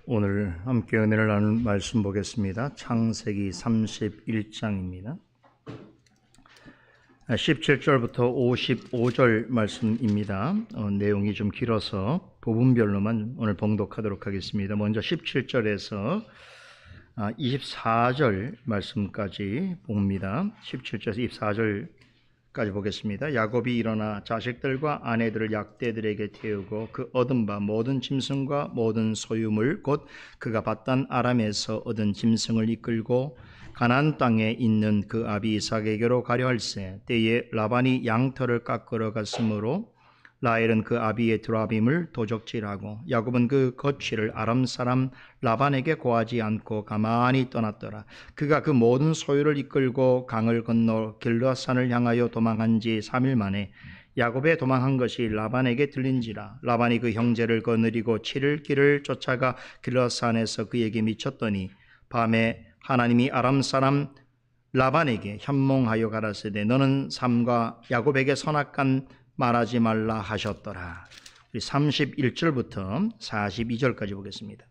오늘 함께 은혜를 나눌 말씀 보겠습니다. 창세기 31장입니다. 17절부터 55절 말씀입니다. 내용이 좀 길어서 부분별로만 오늘 봉독하도록 하겠습니다. 먼저 17절에서 24절 말씀까지 봅니다. 17절에서 24절까지 보겠습니다. 야곱이 일어나 자식들과 아내들을 약대들에게 태우고 그 얻은 바 모든 짐승과 모든 소유물 곧 그가 밧단 아람에서 얻은 짐승을 이끌고 가나안 땅에 있는 그 아비 이삭에게로 가려 할세. 때에 라반이 양털을 깎으러 갔으므로 라헬은 그 아비의 드라빔을 도적질하고 야곱은 그 거취를 아람 사람 라반에게 고하지 않고 가만히 떠났더라. 그가 그 모든 소유를 이끌고 강을 건너 길르앗산을 향하여 도망한 지 3일 만에 야곱의 도망한 것이 라반에게 들린지라. 라반이 그 형제를 거느리고 7일 길을 쫓아가 길르앗산에서 그에게 미쳤더니 밤에 하나님이 아람 사람 라반에게 현몽하여 가라사대 너는 삼가 야곱에게 선악간 말하지 말라 하셨더라. 우리 31절부터 42절까지 보겠습니다.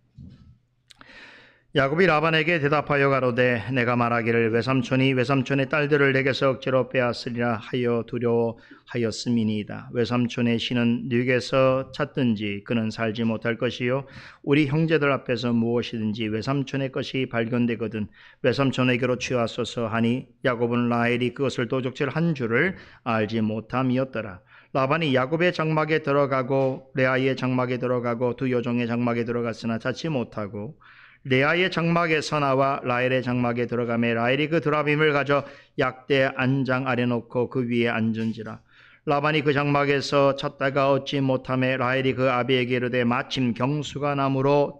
야곱이 라반에게 대답하여 가로되 내가 말하기를 외삼촌이 외삼촌의 딸들을 내게서 억지로 빼앗으리라 하여 두려워하였음이니이다. 외삼촌의 신은 네게서 찾든지 그는 살지 못할 것이요 우리 형제들 앞에서 무엇이든지 외삼촌의 것이 발견되거든 외삼촌에게로 취하소서 하니 야곱은 라헬이 그것을 도적질한 줄을 알지 못함이었더라. 라반이 야곱의 장막에 들어가고 레아의 장막에 들어가고 두 여종의 장막에 들어갔으나 찾지 못하고 레아의 장막에서 나와 라헬의 장막에 들어가매 라헬이 그 드라빔을 가져 약대 안장 아래 놓고 그 위에 앉은지라. 라반이 그 장막에서 찾다가 얻지 못하매 라헬이 그 아비에게 이르되 마침 경수가 나무로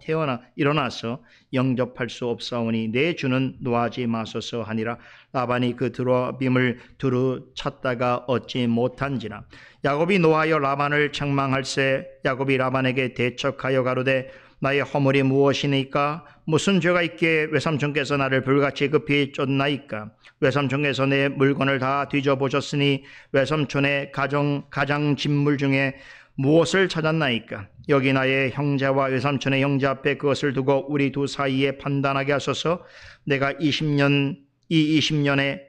일어나서 영접할 수 없사오니 내 주는 노하지 마소서 하니라. 라반이 그 드라빔을 두루 찾다가 얻지 못한지라. 야곱이 노하여 라반을 책망할세. 야곱이 라반에게 대척하여 가로되 나의 허물이 무엇이니까? 무슨 죄가 있기에 외삼촌께서 나를 불같이 급히 쫓나이까? 외삼촌께서 내 물건을 다 뒤져보셨으니 외삼촌의 가장 진물 중에 무엇을 찾았나이까? 여기 나의 형제와 외삼촌의 형제 앞에 그것을 두고 우리 두 사이에 판단하게 하소서. 내가 20년에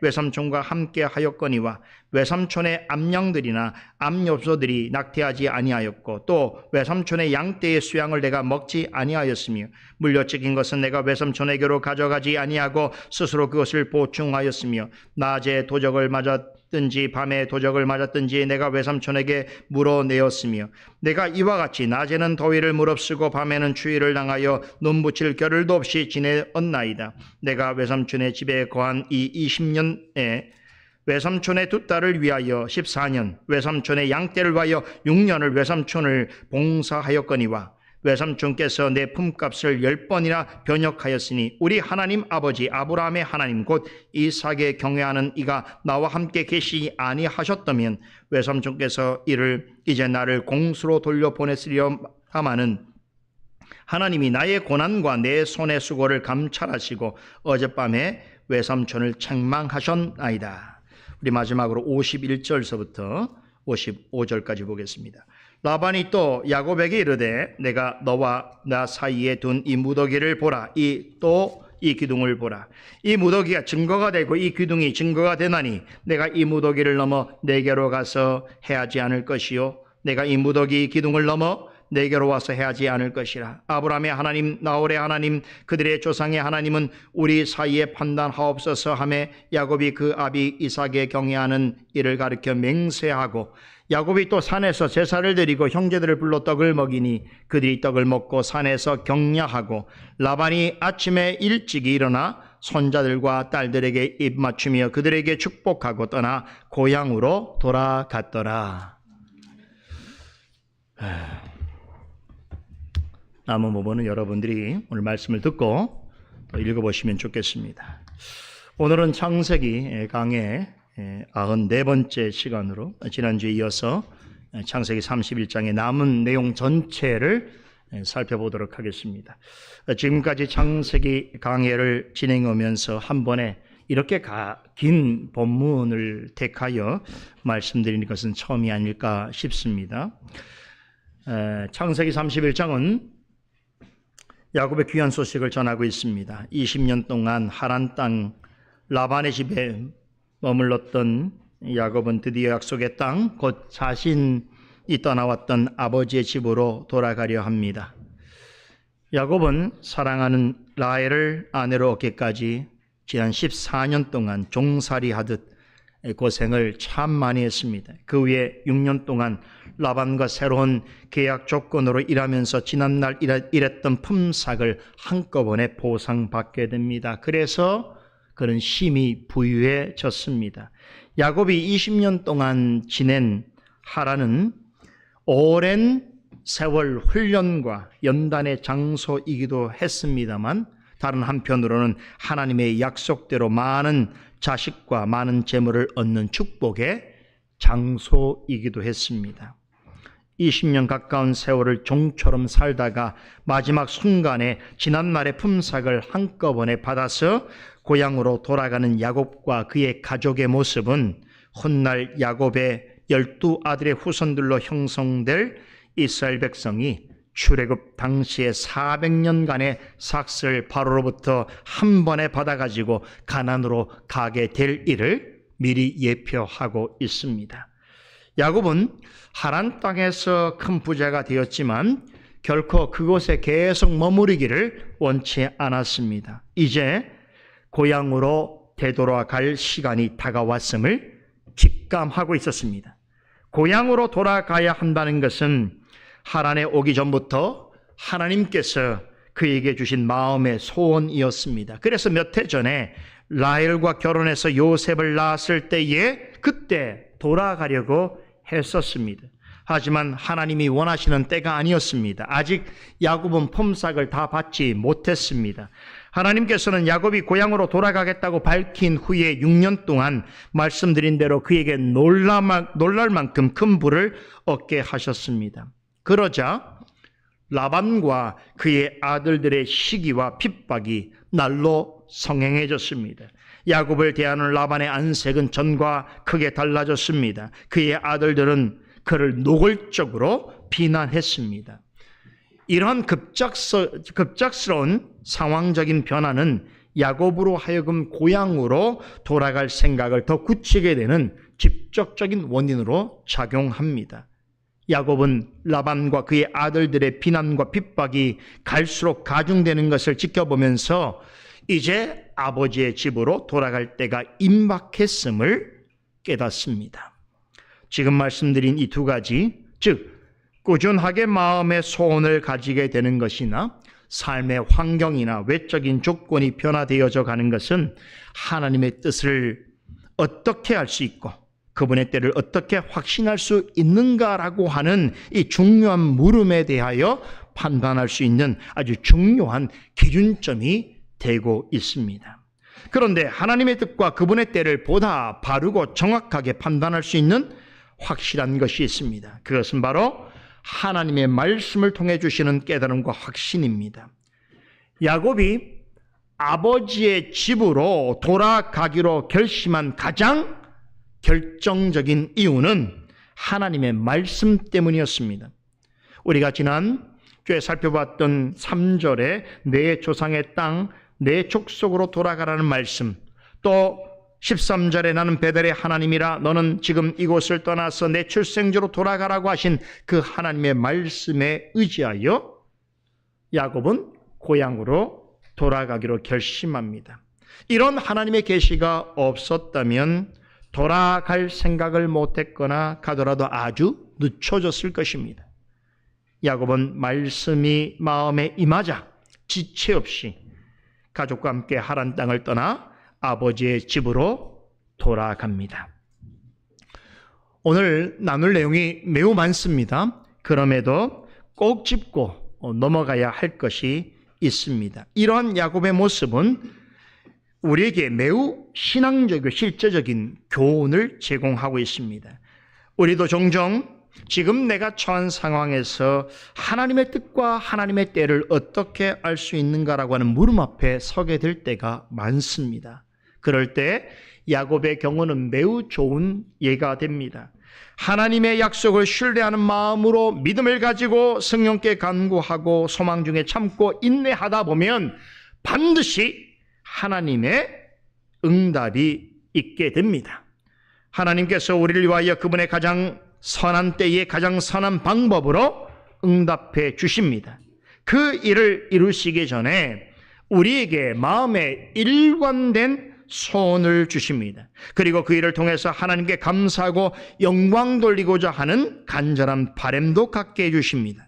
외삼촌과 함께 하였거니와 외삼촌의 암양들이나 암엽소들이 낙태하지 아니하였고 또 외삼촌의 양떼의 수양을 내가 먹지 아니하였으며 물려찍힌 것은 내가 외삼촌에게로 가져가지 아니하고 스스로 그것을 보충하였으며 낮에 도적을 맞았든지 밤에 도적을 맞았든지 내가 외삼촌에게 물어내었으며 내가 이와 같이 낮에는 더위를 무릅쓰고 밤에는 추위를 당하여 눈 붙일 겨를도 없이 지내었나이다. 내가 외삼촌의 집에 거한 이 20년에 외삼촌의 두 딸을 위하여 14년, 외삼촌의 양떼를 위하여 6년을 외삼촌을 봉사하였거니와 외삼촌께서 내 품값을 10번이나 변역하였으니 우리 하나님 아버지 아브라함의 하나님 곧 이삭에 경외하는 이가 나와 함께 계시지 아니하셨다면 외삼촌께서 이를 이제 나를 공수로 돌려보냈으려 하마는 하나님이 나의 고난과 내 손의 수고를 감찰하시고 어젯밤에 외삼촌을 책망하셨나이다. 우리 마지막으로 51절서부터 55절까지 보겠습니다. 라반이 또 야곱에게 이르되 내가 너와 나 사이에 둔 이 무더기를 보라. 이 기둥을 보라. 이 무더기가 증거가 되고 이 기둥이 증거가 되나니 내가 이 무더기를 넘어 내게로 가서 해하지 않을 것이요 내가 이 무더기 기둥을 넘어 내게로 와서 해하지 않을 것이라. 아브라함의 하나님 나홀의 하나님 그들의 조상의 하나님은 우리 사이에 판단하옵소서 하며 야곱이 그 아비 이삭에 경외하는 이를 가리켜 맹세하고 야곱이 또 산에서 제사를 드리고 형제들을 불러 떡을 먹이니 그들이 떡을 먹고 산에서 격려하고 라반이 아침에 일찍 일어나 손자들과 딸들에게 입 맞추며 그들에게 축복하고 떠나 고향으로 돌아갔더라. 남은 부분은 여러분들이 오늘 말씀을 듣고 또 읽어보시면 좋겠습니다. 오늘은 창세기 강의 94번째 시간으로 지난주에 이어서 창세기 31장의 남은 내용 전체를 살펴보도록 하겠습니다. 지금까지 창세기 강해를 진행하면서 한 번에 이렇게 긴 본문을 택하여 말씀드리는 것은 처음이 아닐까 싶습니다. 창세기 31장은 야곱의 귀한 소식을 전하고 있습니다. 20년 동안 하란 땅 라반의 집에 머물렀던 야곱은 드디어 약속의 땅, 곧 자신이 떠나왔던 아버지의 집으로 돌아가려 합니다. 야곱은 사랑하는 라헬을 아내로 얻기까지 지난 14년 동안 종살이 하듯 고생을 참 많이 했습니다. 그 후에 6년 동안 라반과 새로운 계약 조건으로 일하면서 지난날 일했던 품삯을 한꺼번에 보상받게 됩니다. 그래서 그는 심히 부유해졌습니다. 야곱이 20년 동안 지낸 하란은 오랜 세월 훈련과 연단의 장소이기도 했습니다만, 다른 한편으로는 하나님의 약속대로 많은 자식과 많은 재물을 얻는 축복의 장소이기도 했습니다. 20년 가까운 세월을 종처럼 살다가 마지막 순간에 지난날의 품삯을 한꺼번에 받아서 고향으로 돌아가는 야곱과 그의 가족의 모습은 훗날 야곱의 12아들의 후손들로 형성될 이스라엘 백성이 출애굽 당시에 400년간의 삭슬 바로로부터 한 번에 받아가지고 가나안으로 가게 될 일을 미리 예표하고 있습니다. 야곱은 하란 땅에서 큰 부자가 되었지만 결코 그곳에 계속 머무르기를 원치 않았습니다. 이제 고향으로 되돌아갈 시간이 다가왔음을 직감하고 있었습니다. 고향으로 돌아가야 한다는 것은 하란에 오기 전부터 하나님께서 그에게 주신 마음의 소원이었습니다. 그래서 몇 해 전에 라헬과 결혼해서 요셉을 낳았을 때에 그때 돌아가려고 했었습니다. 하지만 하나님이 원하시는 때가 아니었습니다. 아직 야곱은 품삯을 다 받지 못했습니다. 하나님께서는 야곱이 고향으로 돌아가겠다고 밝힌 후에 6년 동안 말씀드린 대로 그에게 놀랄 만큼 큰 부를 얻게 하셨습니다. 그러자 라반과 그의 아들들의 시기와 핍박이 날로 성행해졌습니다. 야곱을 대하는 라반의 안색은 전과 크게 달라졌습니다. 그의 아들들은 그를 노골적으로 비난했습니다. 이러한 급작스러운 상황적인 변화는 야곱으로 하여금 고향으로 돌아갈 생각을 더 굳히게 되는 직접적인 원인으로 작용합니다. 야곱은 라반과 그의 아들들의 비난과 핍박이 갈수록 가중되는 것을 지켜보면서 이제 아버지의 집으로 돌아갈 때가 임박했음을 깨닫습니다. 지금 말씀드린 이 두 가지, 즉 꾸준하게 마음의 소원을 가지게 되는 것이나 삶의 환경이나 외적인 조건이 변화되어져 가는 것은 하나님의 뜻을 어떻게 할 수 있고 그분의 때를 어떻게 확신할 수 있는가라고 하는 이 중요한 물음에 대하여 판단할 수 있는 아주 중요한 기준점이 되고 있습니다. 그런데 하나님의 뜻과 그분의 때를 보다 바르고 정확하게 판단할 수 있는 확실한 것이 있습니다. 그것은 바로 하나님의 말씀을 통해 주시는 깨달음과 확신입니다. 야곱이 아버지의 집으로 돌아가기로 결심한 가장 결정적인 이유는 하나님의 말씀 때문이었습니다. 우리가 지난 주에 살펴봤던 3절에 내 조상의 땅, 내 족속으로 돌아가라는 말씀, 또 13절에 나는 베델의 하나님이라 너는 지금 이곳을 떠나서 내 출생지로 돌아가라고 하신 그 하나님의 말씀에 의지하여 야곱은 고향으로 돌아가기로 결심합니다. 이런 하나님의 계시가 없었다면 돌아갈 생각을 못했거나 가더라도 아주 늦춰졌을 것입니다. 야곱은 말씀이 마음에 임하자 지체 없이 가족과 함께 하란 땅을 떠나 아버지의 집으로 돌아갑니다. 오늘 나눌 내용이 매우 많습니다. 그럼에도 꼭 짚고 넘어가야 할 것이 있습니다. 이러한 야곱의 모습은 우리에게 매우 신앙적이고 실제적인 교훈을 제공하고 있습니다. 우리도 종종 지금 내가 처한 상황에서 하나님의 뜻과 하나님의 때를 어떻게 알 수 있는가라고 하는 물음 앞에 서게 될 때가 많습니다. 그럴 때 야곱의 경우는 매우 좋은 예가 됩니다. 하나님의 약속을 신뢰하는 마음으로 믿음을 가지고 성령께 간구하고 소망 중에 참고 인내하다 보면 반드시 하나님의 응답이 있게 됩니다. 하나님께서 우리를 위하여 그분의 가장 선한 때에 가장 선한 방법으로 응답해 주십니다. 그 일을 이루시기 전에 우리에게 마음에 일관된 소원을 주십니다. 그리고 그 일을 통해서 하나님께 감사하고 영광 돌리고자 하는 간절한 바람도 갖게 해주십니다.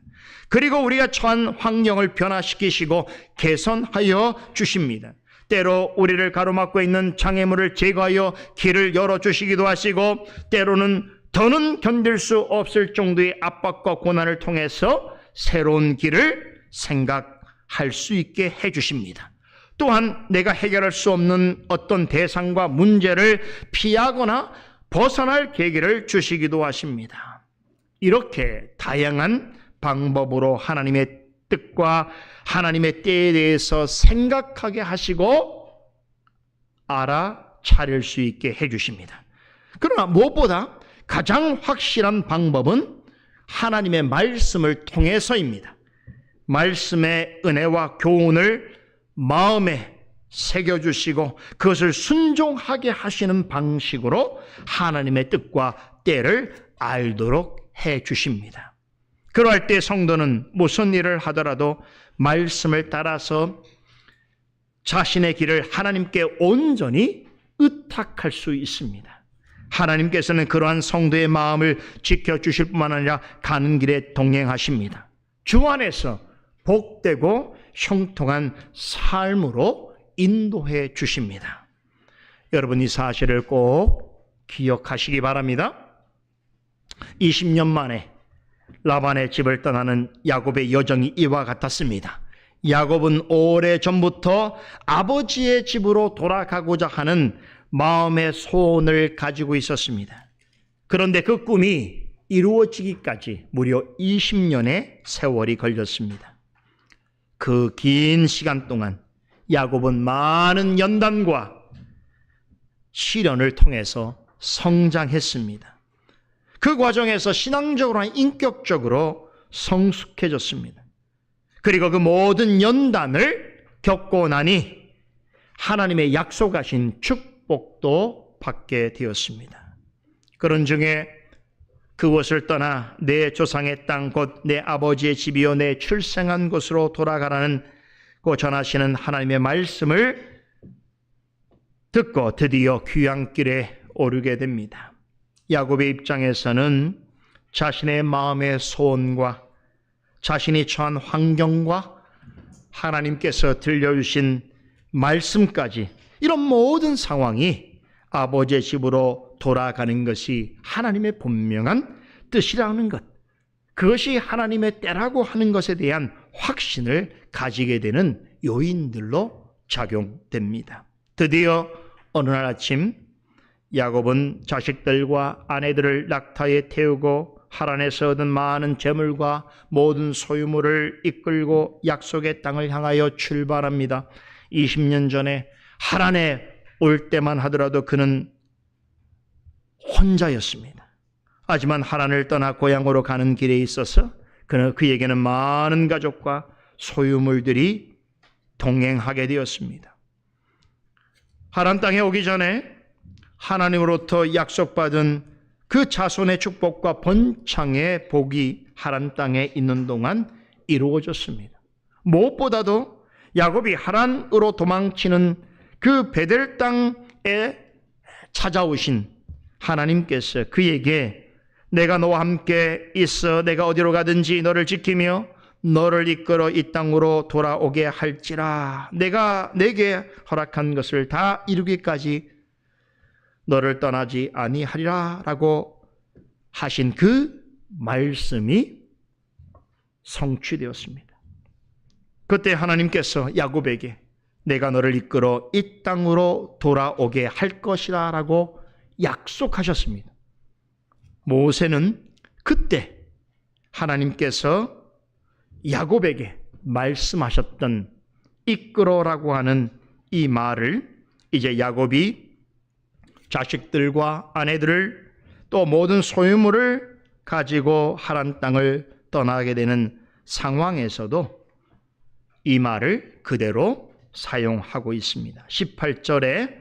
그리고 우리가 처한 환경을 변화시키시고 개선하여 주십니다. 때로 우리를 가로막고 있는 장애물을 제거하여 길을 열어주시기도 하시고, 때로는 더는 견딜 수 없을 정도의 압박과 고난을 통해서 새로운 길을 생각할 수 있게 해주십니다. 또한 내가 해결할 수 없는 어떤 대상과 문제를 피하거나 벗어날 계기를 주시기도 하십니다. 이렇게 다양한 방법으로 하나님의 뜻과 하나님의 때에 대해서 생각하게 하시고 알아차릴 수 있게 해주십니다. 그러나 무엇보다 가장 확실한 방법은 하나님의 말씀을 통해서입니다. 말씀의 은혜와 교훈을 마음에 새겨주시고 그것을 순종하게 하시는 방식으로 하나님의 뜻과 때를 알도록 해주십니다. 그럴 때 성도는 무슨 일을 하더라도 말씀을 따라서 자신의 길을 하나님께 온전히 의탁할 수 있습니다. 하나님께서는 그러한 성도의 마음을 지켜주실 뿐만 아니라 가는 길에 동행하십니다. 주 안에서 복되고 형통한 삶으로 인도해 주십니다. 여러분, 이 사실을 꼭 기억하시기 바랍니다. 20년 만에 라반의 집을 떠나는 야곱의 여정이 이와 같았습니다. 야곱은 오래전부터 아버지의 집으로 돌아가고자 하는 마음의 소원을 가지고 있었습니다. 그런데 그 꿈이 이루어지기까지 무려 20년의 세월이 걸렸습니다. 그 긴 시간 동안 야곱은 많은 연단과 시련을 통해서 성장했습니다. 그 과정에서 신앙적으로나 인격적으로 성숙해졌습니다. 그리고 그 모든 연단을 겪고 나니 하나님의 약속하신 축복도 받게 되었습니다. 그런 중에 그곳을 떠나 내 조상의 땅 곧 내 아버지의 집이요 내 출생한 곳으로 돌아가라는 그 전하시는 하나님의 말씀을 듣고 드디어 귀향길에 오르게 됩니다. 야곱의 입장에서는 자신의 마음의 소원과 자신이 처한 환경과 하나님께서 들려주신 말씀까지, 이런 모든 상황이 아버지의 집으로 돌아가는 것이 하나님의 분명한 뜻이라는 것, 그것이 하나님의 때라고 하는 것에 대한 확신을 가지게 되는 요인들로 작용됩니다. 드디어 어느 날 아침 야곱은 자식들과 아내들을 낙타에 태우고 하란에서 얻은 많은 재물과 모든 소유물을 이끌고 약속의 땅을 향하여 출발합니다. 20년 전에 하란에 올 때만 하더라도 그는 혼자였습니다. 하지만 하란을 떠나 고향으로 가는 길에 있어서 그에게는 많은 가족과 소유물들이 동행하게 되었습니다. 하란 땅에 오기 전에 하나님으로부터 약속받은 그 자손의 축복과 번창의 복이 하란 땅에 있는 동안 이루어졌습니다. 무엇보다도 야곱이 하란으로 도망치는 그 베델 땅에 찾아오신 하나님께서 그에게 내가 너와 함께 있어 내가 어디로 가든지 너를 지키며 너를 이끌어 이 땅으로 돌아오게 할지라, 내가 내게 허락한 것을 다 이루기까지 너를 떠나지 아니하리라 라고 하신 그 말씀이 성취되었습니다. 그때 하나님께서 야곱에게 내가 너를 이끌어 이 땅으로 돌아오게 할 것이라 라고 약속하셨습니다. 모세는 그때 하나님께서 야곱에게 말씀하셨던 이끌어라고 하는 이 말을 이제 야곱이 자식들과 아내들을 또 모든 소유물을 가지고 하란 땅을 떠나게 되는 상황에서도 이 말을 그대로 사용하고 있습니다. 18절에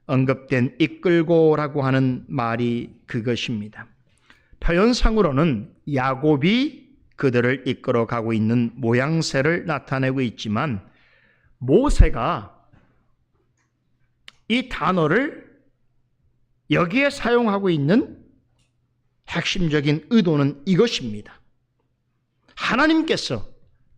언급된 이끌고라고 하는 말이 그것입니다. 표현상으로는 야곱이 그들을 이끌어 가고 있는 모양새를 나타내고 있지만 모세가 이 단어를 여기에 사용하고 있는 핵심적인 의도는 이것입니다. 하나님께서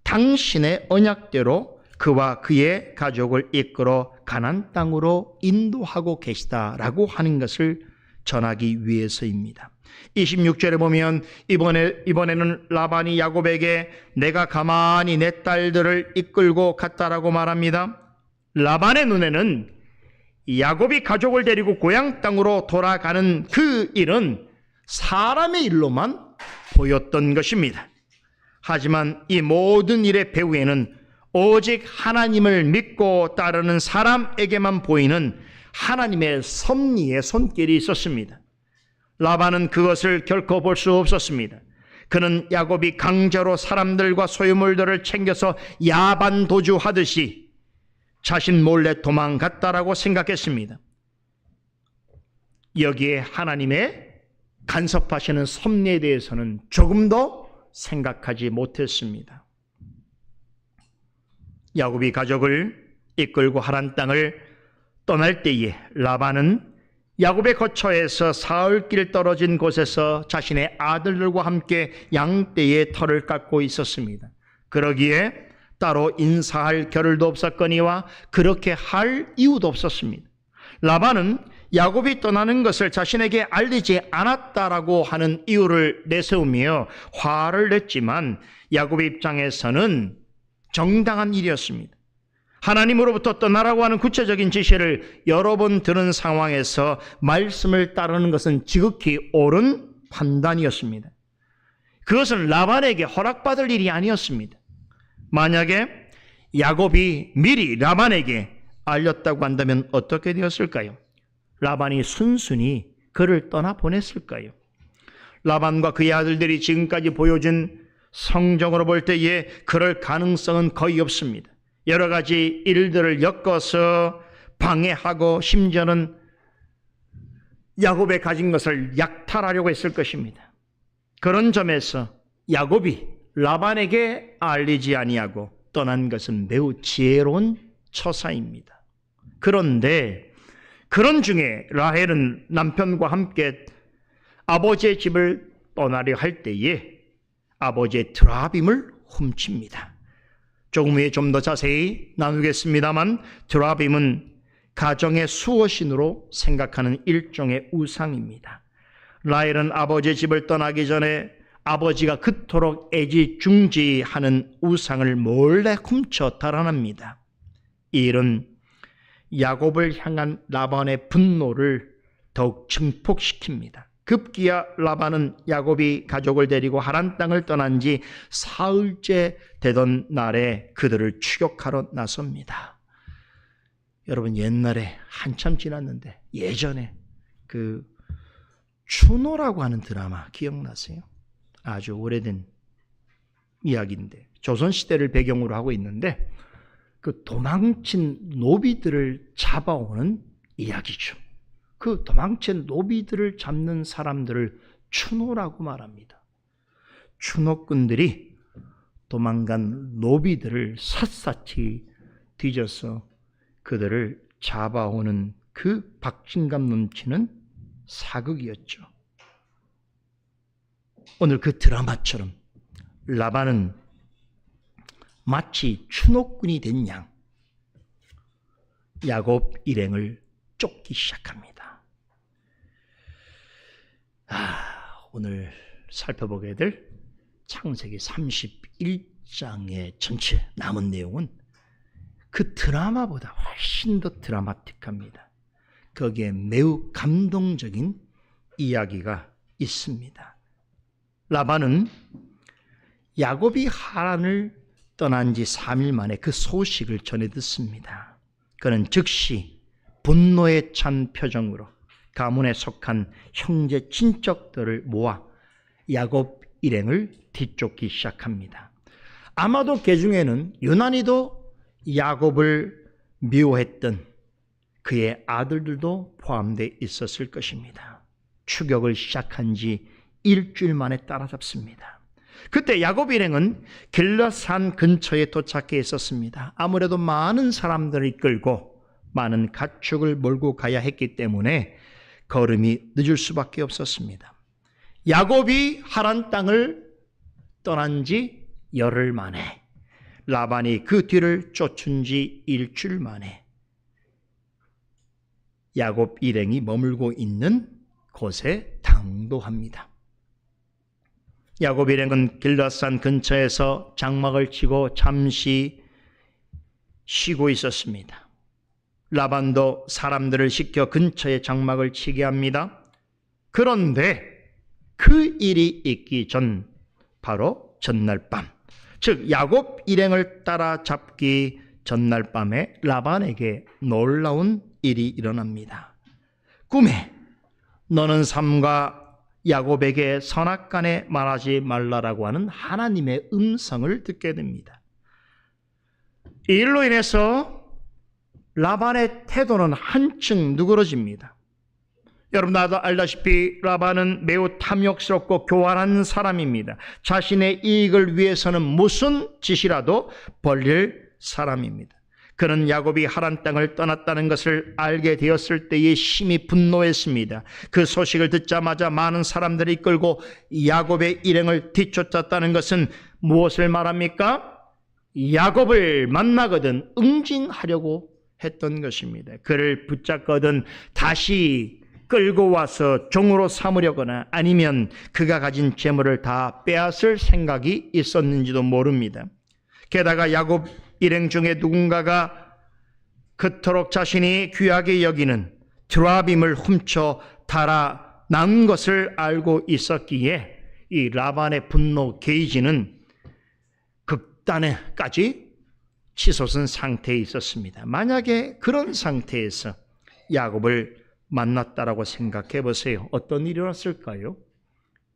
당신의 언약대로 그와 그의 가족을 이끌어 가나안 땅으로 인도하고 계시다라고 하는 것을 전하기 위해서입니다. 26절에 보면 이번에는 라반이 야곱에게 내가 가만히 내 딸들을 이끌고 갔다라고 말합니다. 라반의 눈에는 야곱이 가족을 데리고 고향 땅으로 돌아가는 그 일은 사람의 일로만 보였던 것입니다. 하지만 이 모든 일의 배후에는 오직 하나님을 믿고 따르는 사람에게만 보이는 하나님의 섭리의 손길이 있었습니다. 라반은 그것을 결코 볼 수 없었습니다. 그는 야곱이 강제로 사람들과 소유물들을 챙겨서 야반 도주하듯이 자신 몰래 도망갔다라고 생각했습니다. 여기에 하나님의 간섭하시는 섭리에 대해서는 조금도 생각하지 못했습니다. 야곱이 가족을 이끌고 하란 땅을 떠날 때에 라반은 야곱의 거처에서 사흘길 떨어진 곳에서 자신의 아들들과 함께 양떼의 털을 깎고 있었습니다. 그러기에 따로 인사할 겨를도 없었거니와 그렇게 할 이유도 없었습니다. 라반은 야곱이 떠나는 것을 자신에게 알리지 않았다라고 하는 이유를 내세우며 화를 냈지만 야곱의 입장에서는 정당한 일이었습니다. 하나님으로부터 떠나라고 하는 구체적인 지시를 여러 번 들은 상황에서 말씀을 따르는 것은 지극히 옳은 판단이었습니다. 그것은 라반에게 허락받을 일이 아니었습니다. 만약에 야곱이 미리 라반에게 알렸다고 한다면 어떻게 되었을까요? 라반이 순순히 그를 떠나보냈을까요? 라반과 그의 아들들이 지금까지 보여준 성정으로 볼 때에 그럴 가능성은 거의 없습니다. 여러 가지 일들을 엮어서 방해하고 심지어는 야곱의 가진 것을 약탈하려고 했을 것입니다. 그런 점에서 야곱이 라반에게 알리지 아니하고 떠난 것은 매우 지혜로운 처사입니다. 그런데 그런 중에 라헬은 남편과 함께 아버지의 집을 떠나려 할 때에 아버지의 드라빔을 훔칩니다. 조금 후에 좀 더 자세히 나누겠습니다만 드라빔은 가정의 수호신으로 생각하는 일종의 우상입니다. 라헬은 아버지의 집을 떠나기 전에 아버지가 그토록 애지중지하는 우상을 몰래 훔쳐 달아납니다. 이 일은 야곱을 향한 라반의 분노를 더욱 증폭시킵니다. 급기야 라반은 야곱이 가족을 데리고 하란 땅을 떠난 지 사흘째 되던 날에 그들을 추격하러 나섭니다. 여러분, 옛날에 한참 지났는데 예전에 그 추노라고 하는 드라마 기억나세요? 아주 오래된 이야기인데 조선시대를 배경으로 하고 있는데 그 도망친 노비들을 잡아오는 이야기죠. 그 도망친 노비들을 잡는 사람들을 추노라고 말합니다. 추노꾼들이 도망간 노비들을 샅샅이 뒤져서 그들을 잡아오는 그 박진감 넘치는 사극이었죠. 오늘 그 드라마처럼 라반은 마치 추노꾼이 된 양 야곱 일행을 쫓기 시작합니다. 오늘 살펴보게 될 창세기 31장의 전체 남은 내용은 그 드라마보다 훨씬 더 드라마틱합니다. 거기에 매우 감동적인 이야기가 있습니다. 라반은 야곱이 하란을 떠난 지 3일 만에 그 소식을 전해 듣습니다. 그는 즉시 분노에 찬 표정으로 가문에 속한 형제 친척들을 모아 야곱 일행을 뒤쫓기 시작합니다. 아마도 그 중에는 유난히도 야곱을 미워했던 그의 아들들도 포함되어 있었을 것입니다. 추격을 시작한 지 일주일 만에 따라잡습니다. 그때 야곱 일행은 길르앗산 근처에 도착해 있었습니다. 아무래도 많은 사람들을 이끌고 많은 가축을 몰고 가야 했기 때문에 걸음이 늦을 수밖에 없었습니다. 야곱이 하란 땅을 떠난 지 열흘 만에, 라반이 그 뒤를 쫓은 지 일주일 만에 야곱 일행이 머물고 있는 곳에 당도합니다. 야곱 일행은 길르앗산 근처에서 장막을 치고 잠시 쉬고 있었습니다. 라반도 사람들을 시켜 근처에 장막을 치게 합니다. 그런데 그 일이 있기 전 바로 전날 밤, 즉 야곱 일행을 따라잡기 전날 밤에 라반에게 놀라운 일이 일어납니다. 꿈에 너는 삼가 야곱에게 선악간에 말하지 말라라고 하는 하나님의 음성을 듣게 됩니다. 이 일로 인해서 라반의 태도는 한층 누그러집니다. 여러분 나도 알다시피 라반은 매우 탐욕스럽고 교활한 사람입니다. 자신의 이익을 위해서는 무슨 짓이라도 벌릴 사람입니다. 그는 야곱이 하란 땅을 떠났다는 것을 알게 되었을 때에 심히 분노했습니다. 그 소식을 듣자마자 많은 사람들이 이끌고 야곱의 일행을 뒤쫓았다는 것은 무엇을 말합니까? 야곱을 만나거든 응징하려고 했던 것입니다. 그를 붙잡거든 다시 끌고 와서 종으로 삼으려거나 아니면 그가 가진 재물을 다 빼앗을 생각이 있었는지도 모릅니다. 게다가 야곱 일행 중에 누군가가 그토록 자신이 귀하게 여기는 드라빔을 훔쳐 달아난 것을 알고 있었기에 이 라반의 분노 게이지는 극단에까지 치솟은 상태에 있었습니다. 만약에 그런 상태에서 야곱을 만났다라고 생각해 보세요. 어떤 일이 일어났을까요?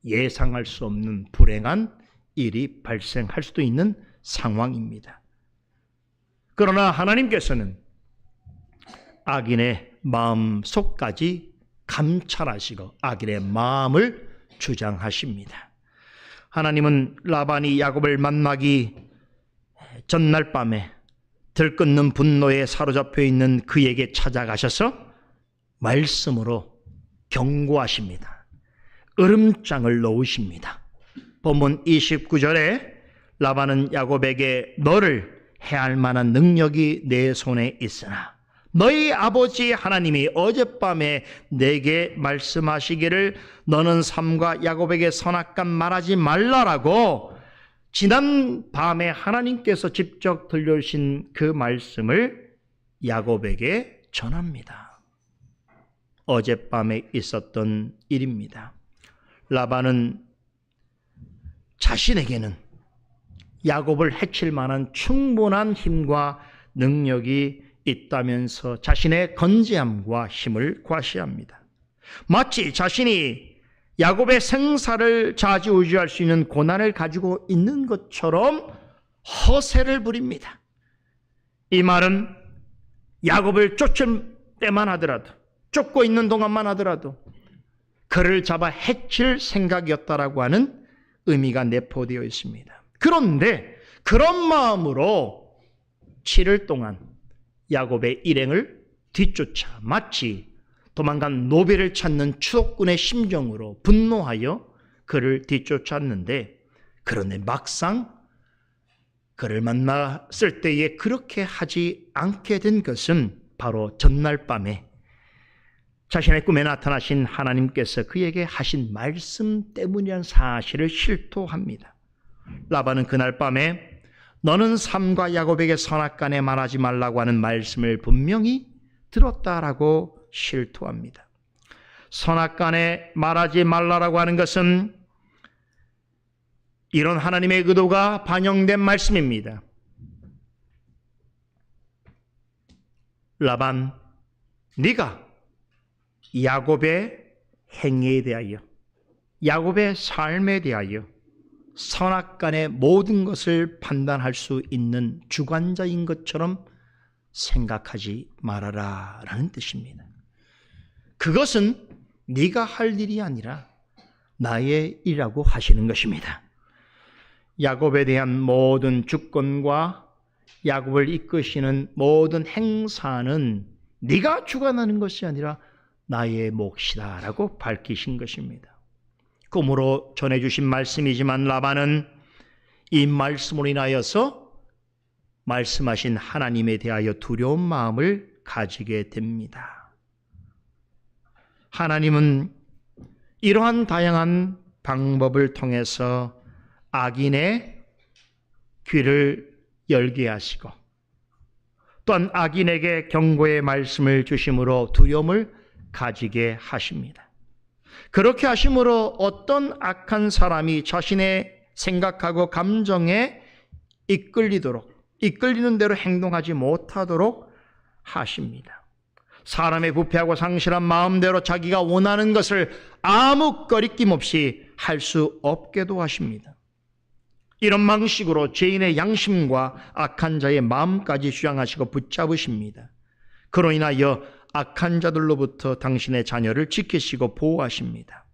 예상할 수 없는 불행한 일이 발생할 수도 있는 상황입니다. 그러나 하나님께서는 악인의 마음속까지 감찰하시고 악인의 마음을 주장하십니다. 하나님은 라반이 야곱을 만나기 전날 밤에 들끓는 분노에 사로잡혀 있는 그에게 찾아가셔서 말씀으로 경고하십니다. 으름장을 놓으십니다. 본문 29절에 라반은 야곱에게 너를 해할 만한 능력이 내 손에 있으나 너희 아버지 하나님이 어젯밤에 내게 말씀하시기를 너는 삼가 야곱에게 선악간 말하지 말라라고 지난 밤에 하나님께서 직접 들려주신 그 말씀을 야곱에게 전합니다. 어젯밤에 있었던 일입니다. 라반은 자신에게는 야곱을 해칠 만한 충분한 힘과 능력이 있다면서 자신의 건재함과 힘을 과시합니다. 마치 자신이 야곱의 생사를 좌지우지할 수 있는 고난을 가지고 있는 것처럼 허세를 부립니다. 이 말은 야곱을 쫓을 때만 하더라도, 쫓고 있는 동안만 하더라도 그를 잡아 해칠 생각이었다라고 하는 의미가 내포되어 있습니다. 그런데 그런 마음으로 7일 동안 야곱의 일행을 뒤쫓아 마치 도망간 노비를 찾는 추독꾼의 심정으로 분노하여 그를 뒤쫓았는데, 그런데 막상 그를 만났을 때에 그렇게 하지 않게 된 것은 바로 전날 밤에 자신의 꿈에 나타나신 하나님께서 그에게 하신 말씀 때문이라는 사실을 실토합니다. 라반은 그날 밤에 너는 삼가 야곱에게 선악간에 말하지 말라고 하는 말씀을 분명히 들었다라고 실토합니다. 선악간에 말하지 말라라고 하는 것은 이런 하나님의 의도가 반영된 말씀입니다. 라반, 네가 야곱의 행위에 대하여, 야곱의 삶에 대하여 선악간의 모든 것을 판단할 수 있는 주관자인 것처럼 생각하지 말아라 라는 뜻입니다. 그것은 네가 할 일이 아니라 나의 일이라고 하시는 것입니다. 야곱에 대한 모든 주권과 야곱을 이끄시는 모든 행사는 네가 주관하는 것이 아니라 나의 몫이다 라고 밝히신 것입니다. 꿈으로 전해주신 말씀이지만 라반은 이 말씀으로 인하여서 말씀하신 하나님에 대하여 두려운 마음을 가지게 됩니다. 하나님은 이러한 다양한 방법을 통해서 악인의 귀를 열게 하시고 또한 악인에게 경고의 말씀을 주심으로 두려움을 가지게 하십니다. 그렇게 하심으로 어떤 악한 사람이 자신의 생각하고 감정에 이끌리는 대로 행동하지 못하도록 하십니다. 사람의 부패하고 상실한 마음대로 자기가 원하는 것을 아무 거리낌 없이 할 수 없게도 하십니다. 이런 방식으로 죄인의 양심과 악한 자의 마음까지 주장하시고 붙잡으십니다. 그로 인하여 악한 자들로부터 당신의 자녀를 지키시고 보호하십니다.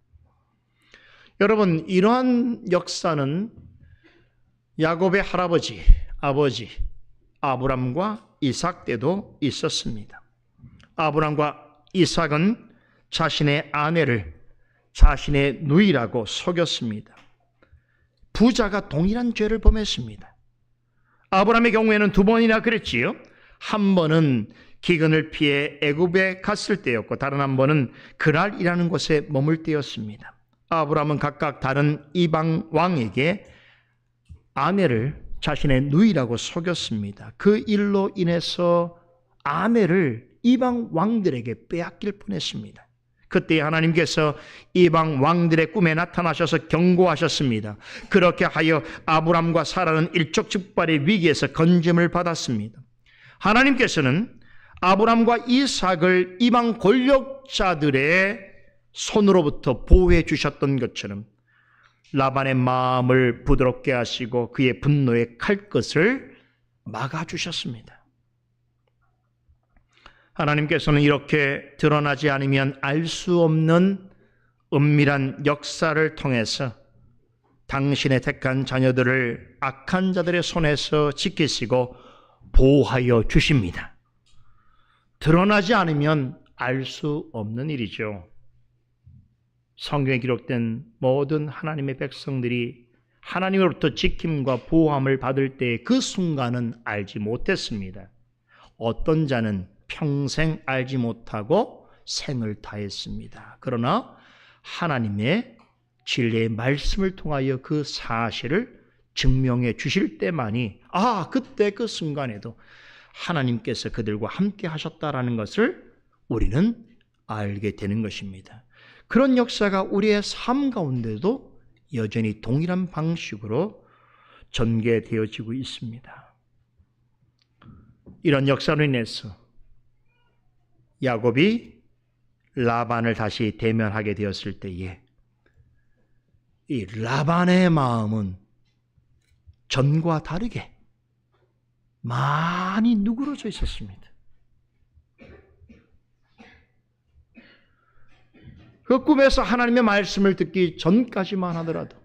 여러분, 이러한 역사는 야곱의 할아버지, 아버지 아브람과 이삭 때도 있었습니다. 아브람과 이삭은 자신의 아내를 자신의 누이라고 속였습니다. 부자가 동일한 죄를 범했습니다. 아브람의 경우에는 두 번이나 그랬지요. 한 번은 기근을 피해 애굽에 갔을 때였고 다른 한 번은 그랄이라는 곳에 머물 때였습니다. 아브람은 각각 다른 이방 왕에게 아내를 자신의 누이라고 속였습니다. 그 일로 인해서 아내를 이방 왕들에게 빼앗길 뻔했습니다. 그때 하나님께서 이방 왕들의 꿈에 나타나셔서 경고하셨습니다. 그렇게 하여 아브람과 사라는 일촉즉발의 위기에서 건짐을 받았습니다. 하나님께서는 아브람과 이삭을 이방 권력자들의 손으로부터 보호해 주셨던 것처럼 라반의 마음을 부드럽게 하시고 그의 분노의 칼끝을 막아주셨습니다. 하나님께서는 이렇게 드러나지 않으면 알 수 없는 은밀한 역사를 통해서 당신의 택한 자녀들을 악한 자들의 손에서 지키시고 보호하여 주십니다. 드러나지 않으면 알 수 없는 일이죠. 성경에 기록된 모든 하나님의 백성들이 하나님으로부터 지킴과 보호함을 받을 때 그 순간은 알지 못했습니다. 어떤 자는 평생 알지 못하고 생을 다했습니다. 그러나 하나님의 진리의 말씀을 통하여 그 사실을 증명해 주실 때만이 그때 그 순간에도 하나님께서 그들과 함께 하셨다라는 것을 우리는 알게 되는 것입니다. 그런 역사가 우리의 삶 가운데도 여전히 동일한 방식으로 전개되어지고 있습니다. 이런 역사로 인해서 야곱이 라반을 다시 대면하게 되었을 때에 이 라반의 마음은 전과 다르게 많이 누그러져 있었습니다. 그 꿈에서 하나님의 말씀을 듣기 전까지만 하더라도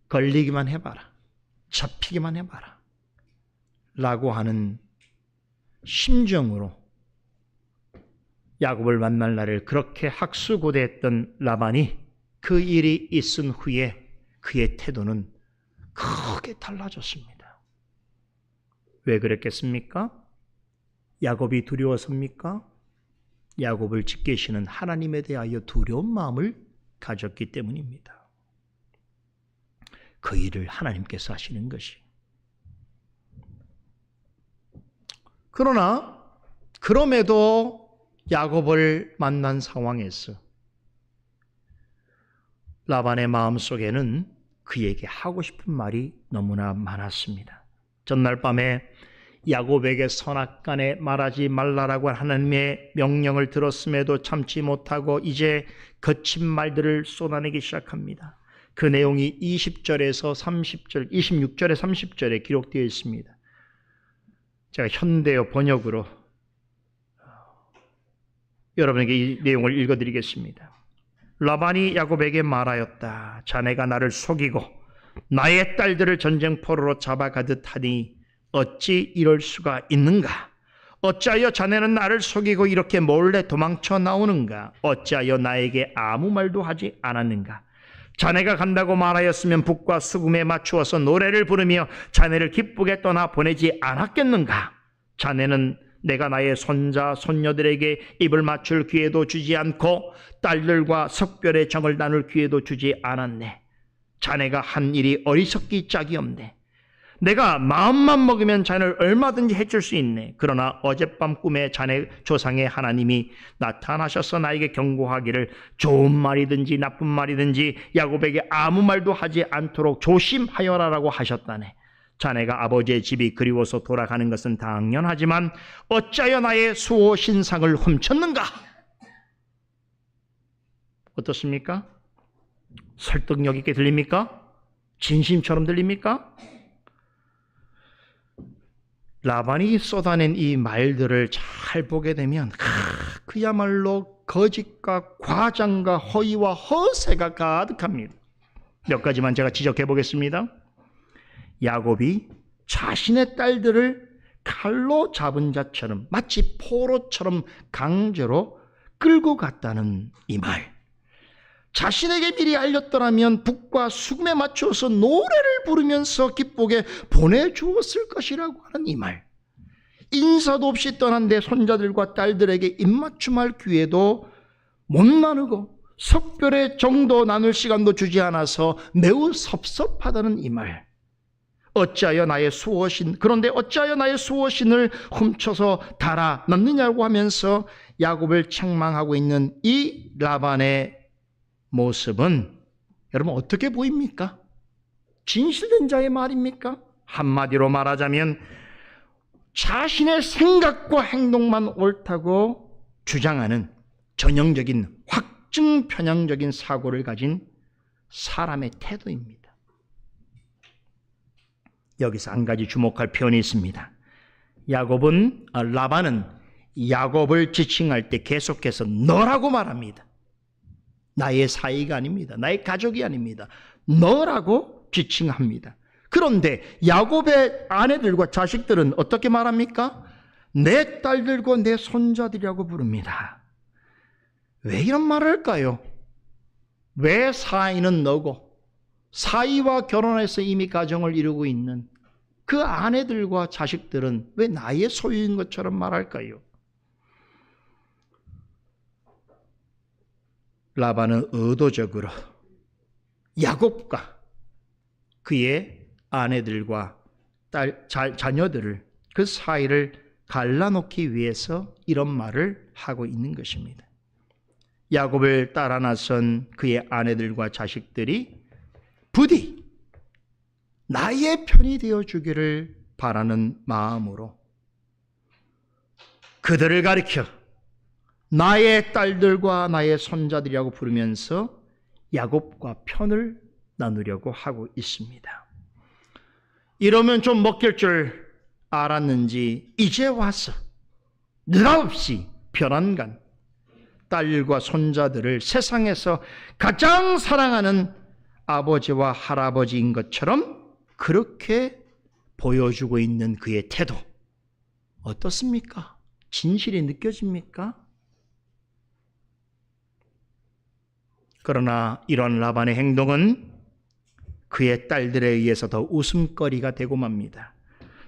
걸리기만 해봐라, 잡히기만 해봐라 라고 하는 심정으로 야곱을 만날 날을 그렇게 학수고대했던 라반이 그 일이 있은 후에 그의 태도는 크게 달라졌습니다. 왜 그랬겠습니까? 야곱이 두려워서입니까? 야곱을 지키시는 하나님에 대하여 두려운 마음을 가졌기 때문입니다. 그 일을 하나님께서 하시는 것이. 그러나 그럼에도 야곱을 만난 상황에서 라반의 마음속에는 그에게 하고 싶은 말이 너무나 많았습니다. 전날 밤에 야곱에게 선악간에 말하지 말라라고 하나님의 명령을 들었음에도 참지 못하고 이제 거친 말들을 쏟아내기 시작합니다. 그 내용이 20절에서 30절, 26절에 30절에 기록되어 있습니다. 제가 현대어 번역으로 여러분에게 이 내용을 읽어드리겠습니다. 라반이 야곱에게 말하였다. 자네가 나를 속이고 나의 딸들을 전쟁포로로 잡아가듯 하니 어찌 이럴 수가 있는가? 어찌하여 자네는 나를 속이고 이렇게 몰래 도망쳐 나오는가? 어찌하여 나에게 아무 말도 하지 않았는가? 자네가 간다고 말하였으면 북과 수금에 맞추어서 노래를 부르며 자네를 기쁘게 떠나 보내지 않았겠는가? 자네는 내가 나의 손자, 손녀들에게 입을 맞출 기회도 주지 않고 딸들과 석별의 정을 나눌 기회도 주지 않았네. 자네가 한 일이 어리석기 짝이 없네. 내가 마음만 먹으면 자네를 얼마든지 해줄 수 있네. 그러나 어젯밤 꿈에 자네 조상의 하나님이 나타나셔서 나에게 경고하기를 좋은 말이든지 나쁜 말이든지 야곱에게 아무 말도 하지 않도록 조심하여라라고 하셨다네. 자네가 아버지의 집이 그리워서 돌아가는 것은 당연하지만 어찌하여 나의 수호 신상을 훔쳤는가? 어떻습니까? 설득력 있게 들립니까? 진심처럼 들립니까? 라반이 쏟아낸 이 말들을 잘 보게 되면 그야말로 거짓과 과장과 허위와 허세가 가득합니다. 몇 가지만 제가 지적해 보겠습니다. 야곱이 자신의 딸들을 칼로 잡은 자처럼 마치 포로처럼 강제로 끌고 갔다는 이 말. 자신에게 미리 알렸더라면 북과 수금에 맞춰서 노래를 부르면서 기쁘게 보내주었을 것이라고 하는 이 말. 인사도 없이 떠난 내 손자들과 딸들에게 입맞춤할 기회도 못 나누고 석별의 정도 나눌 시간도 주지 않아서 매우 섭섭하다는 이 말. 어찌하여 나의 수호신, 그런데 어찌하여 나의 수호신을 훔쳐서 달아 넣느냐고 하면서 야곱을 책망하고 있는 이 라반의 모습은 여러분 어떻게 보입니까? 진실된 자의 말입니까? 한마디로 말하자면 자신의 생각과 행동만 옳다고 주장하는 전형적인 확증 편향적인 사고를 가진 사람의 태도입니다. 여기서 한 가지 주목할 표현이 있습니다. 라반은 야곱을 지칭할 때 계속해서 너라고 말합니다. 나의 사이가 아닙니다. 나의 가족이 아닙니다. 너라고 지칭합니다. 그런데 야곱의 아내들과 자식들은 어떻게 말합니까? 내 딸들과 내 손자들이라고 부릅니다. 왜 이런 말을 할까요? 왜 사이는 너고 사이와 결혼해서 이미 가정을 이루고 있는 그 아내들과 자식들은 왜 나의 소유인 것처럼 말할까요? 라반은 의도적으로 야곱과 그의 아내들과 자녀들을 그 사이를 갈라놓기 위해서 이런 말을 하고 있는 것입니다. 야곱을 따라 나선 그의 아내들과 자식들이 부디 나의 편이 되어주기를 바라는 마음으로 그들을 가리켜 나의 딸들과 나의 손자들이라고 부르면서 야곱과 편을 나누려고 하고 있습니다. 이러면 좀 먹힐 줄 알았는지 이제 와서 느닷없이 편안간 딸과 손자들을 세상에서 가장 사랑하는 아버지와 할아버지인 것처럼 그렇게 보여주고 있는 그의 태도 어떻습니까? 진실이 느껴집니까? 그러나 이런 라반의 행동은 그의 딸들에 의해서 더 웃음거리가 되고 맙니다.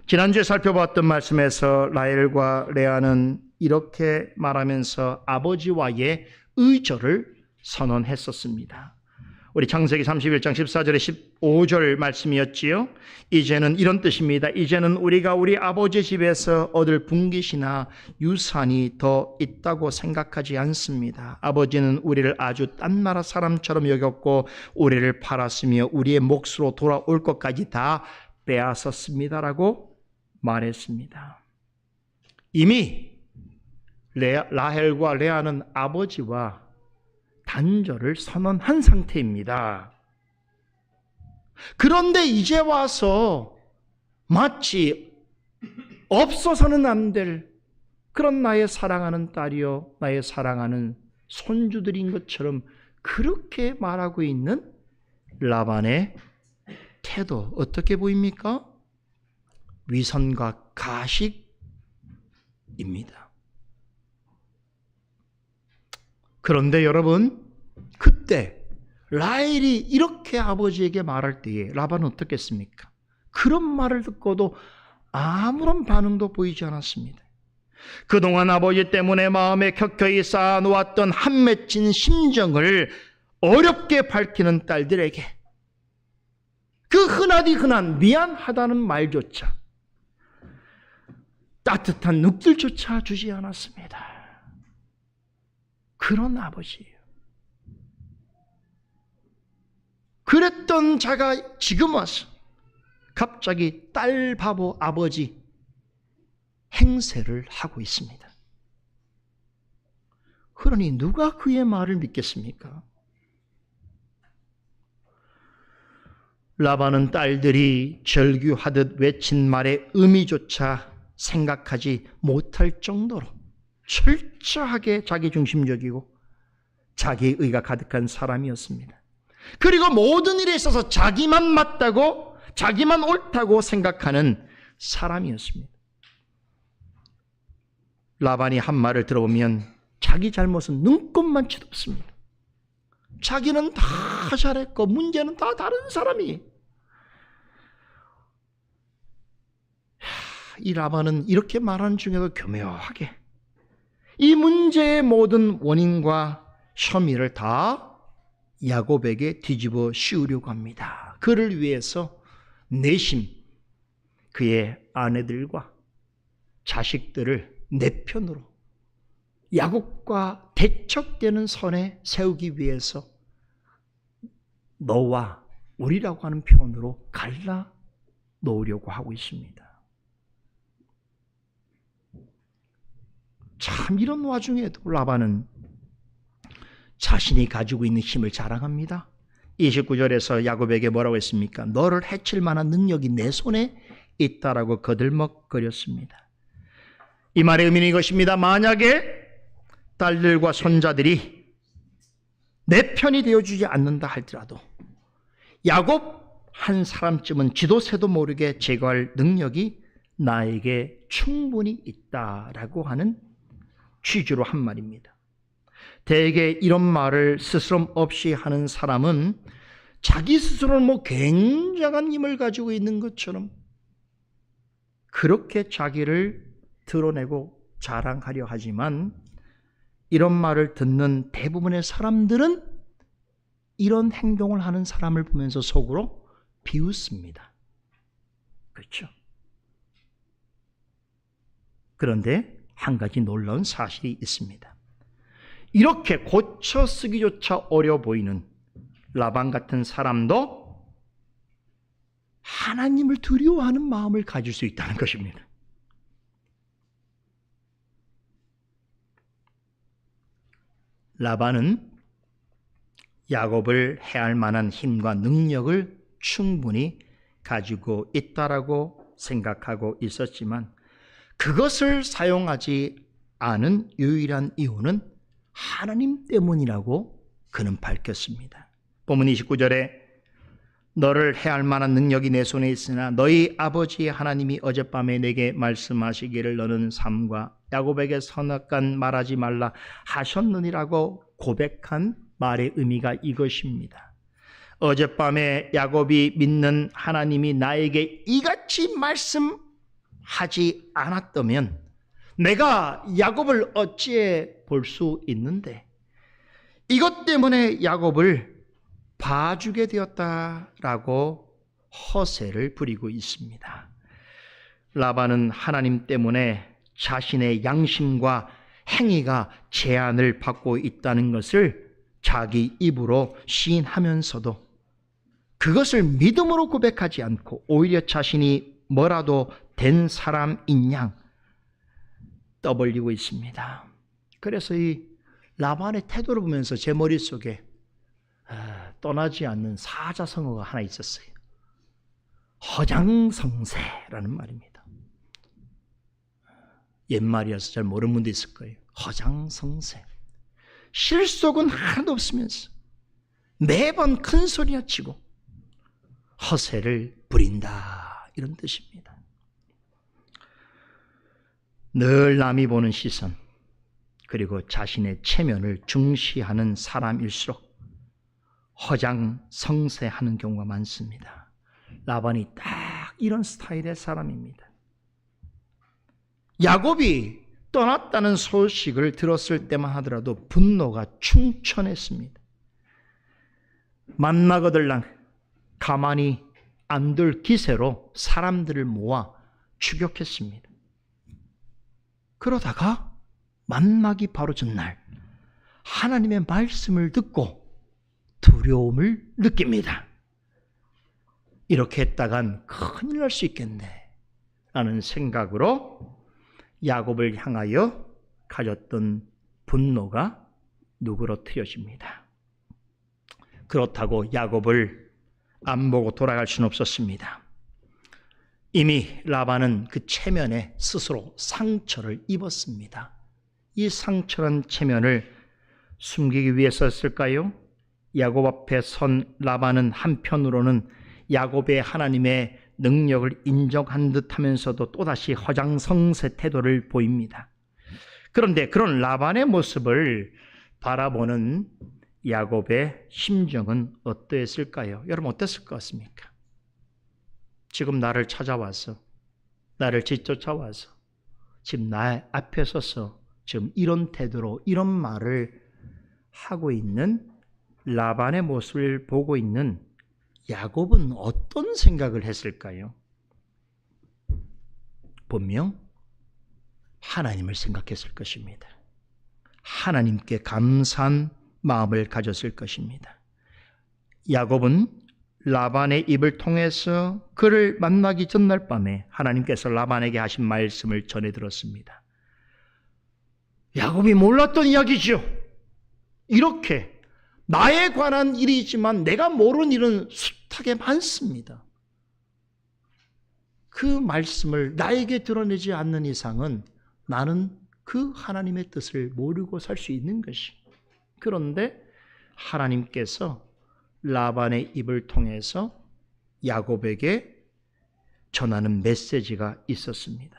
지난주에 살펴봤던 말씀에서 라헬과 레아는 이렇게 말하면서 아버지와의 의절을 선언했었습니다. 우리 창세기 31장 14절에 15절 말씀이었지요. 이제는 이런 뜻입니다. 이제는 우리가 우리 아버지 집에서 얻을 분깃이나 유산이 더 있다고 생각하지 않습니다. 아버지는 우리를 아주 딴 나라 사람처럼 여겼고 우리를 팔았으며 우리의 몫으로 돌아올 것까지 다 빼앗았습니다라고 말했습니다. 이미 라헬과 레아는 아버지와 단절을 선언한 상태입니다. 그런데 이제 와서 마치 없어서는 안 될 그런 나의 사랑하는 딸이요, 나의 사랑하는 손주들인 것처럼 그렇게 말하고 있는 라반의 태도 어떻게 보입니까? 위선과 가식입니다. 그런데 여러분, 그때 라헬이 이렇게 아버지에게 말할 때에 라반은 어떻겠습니까? 그런 말을 듣고도 아무런 반응도 보이지 않았습니다. 그동안 아버지 때문에 마음에 켜켜이 쌓아놓았던 한 맺힌 심정을 어렵게 밝히는 딸들에게 그 흔하디 흔한 미안하다는 말조차, 따뜻한 눈길조차 주지 않았습니다. 그런 아버지예요. 그랬던 자가 지금 와서 갑자기 딸 바보 아버지 행세를 하고 있습니다. 그러니 누가 그의 말을 믿겠습니까? 라반은 딸들이 절규하듯 외친 말의 의미조차 생각하지 못할 정도로 철저하게 자기중심적이고 자기의가 가득한 사람이었습니다. 그리고 모든 일에 있어서 자기만 맞다고, 자기만 옳다고 생각하는 사람이었습니다. 라반이 한 말을 들어보면 자기 잘못은 눈꼽만치도 없습니다. 자기는 다 잘했고 문제는 다 다른 사람이. 이 라반은 이렇게 말하는 중에도 교묘하게 이 문제의 모든 원인과 혐의를 다 야곱에게 뒤집어 씌우려고 합니다. 그를 위해서 내심 그의 아내들과 자식들을 내 편으로 야곱과 대척되는 선에 세우기 위해서 너와 우리라고 하는 표현으로 갈라 놓으려고 하고 있습니다. 참 이런 와중에도 라반은 자신이 가지고 있는 힘을 자랑합니다. 29절에서 야곱에게 뭐라고 했습니까? 너를 해칠 만한 능력이 내 손에 있다라고 거들먹거렸습니다. 이 말의 의미는 이것입니다. 만약에 딸들과 손자들이 내 편이 되어주지 않는다 할지라도 야곱 한 사람쯤은 지도새도 모르게 제거할 능력이 나에게 충분히 있다라고 하는 취지로 한 말입니다. 대개 이런 말을 스스럼 없이 하는 사람은 자기 스스로는 굉장한 힘을 가지고 있는 것처럼 그렇게 자기를 드러내고 자랑하려 하지만 이런 말을 듣는 대부분의 사람들은 이런 행동을 하는 사람을 보면서 속으로 비웃습니다. 그렇죠? 그런데 한 가지 놀라운 사실이 있습니다. 이렇게 고쳐 쓰기조차 어려 보이는 라반 같은 사람도 하나님을 두려워하는 마음을 가질 수 있다는 것입니다. 라반은 야곱을 해할 만한 힘과 능력을 충분히 가지고 있다라고 생각하고 있었지만 그것을 사용하지 않은 유일한 이유는 하나님 때문이라고 그는 밝혔습니다. 본문 29절에 너를 해할 만한 능력이 내 손에 있으나 너희 아버지 하나님이 어젯밤에 내게 말씀하시기를 너는 삼가 야곱에게 선악간 말하지 말라 하셨느니라고 고백한 말의 의미가 이것입니다. 어젯밤에 야곱이 믿는 하나님이 나에게 이같이 말씀하지 않았다면 내가 야곱을 어찌해 볼 수 있는데 이것 때문에 야곱을 봐주게 되었다라고 허세를 부리고 있습니다. 라반은 하나님 때문에 자신의 양심과 행위가 제한을 받고 있다는 것을 자기 입으로 시인하면서도 그것을 믿음으로 고백하지 않고 오히려 자신이 뭐라도 된 사람인 양 떠벌리고 있습니다. 그래서 이 라반의 태도를 보면서 제 머릿속에 떠나지 않는 사자성어가 하나 있었어요. 허장성세라는 말입니다. 옛말이어서 잘 모르는 분도 있을 거예요. 허장성세. 실속은 하나도 없으면서 매번 큰 소리나 치고 허세를 부린다, 이런 뜻입니다. 늘 남이 보는 시선, 그리고 자신의 체면을 중시하는 사람일수록 허장성세하는 경우가 많습니다. 라반이 딱 이런 스타일의 사람입니다. 야곱이 떠났다는 소식을 들었을 때만 하더라도 분노가 충천했습니다. 만나거들랑 가만히 안 둘 기세로 사람들을 모아 추격했습니다. 그러다가 만나기 바로 전날 하나님의 말씀을 듣고 두려움을 느낍니다. 이렇게 했다간 큰일 날 수 있겠네 라는 생각으로 야곱을 향하여 가졌던 분노가 누그러뜨려집니다. 그렇다고 야곱을 안 보고 돌아갈 수는 없었습니다. 이미 라반은 그 체면에 스스로 상처를 입었습니다. 이 상처란 체면을 숨기기 위해서였을까요? 야곱 앞에 선 라반은 한편으로는 야곱의 하나님의 능력을 인정한 듯하면서도 또다시 허장성세 태도를 보입니다. 그런데 그런 라반의 모습을 바라보는 야곱의 심정은 어떠했을까요? 여러분 어땠을 것 같습니까? 지금 나를 찾아와서, 나를 뒤쫓아와서 지금 나 앞에 서서 지금 이런 태도로 이런 말을 하고 있는 라반의 모습을 보고 있는 야곱은 어떤 생각을 했을까요? 분명 하나님을 생각했을 것입니다. 하나님께 감사한 마음을 가졌을 것입니다. 야곱은 라반의 입을 통해서 그를 만나기 전날 밤에 하나님께서 라반에게 하신 말씀을 전해 들었습니다. 야곱이 몰랐던 이야기죠. 이렇게 나에 관한 일이지만 내가 모르는 일은 숱하게 많습니다. 그 말씀을 나에게 드러내지 않는 이상은 나는 그 하나님의 뜻을 모르고 살 수 있는 것이. 그런데 하나님께서 라반의 입을 통해서 야곱에게 전하는 메시지가 있었습니다.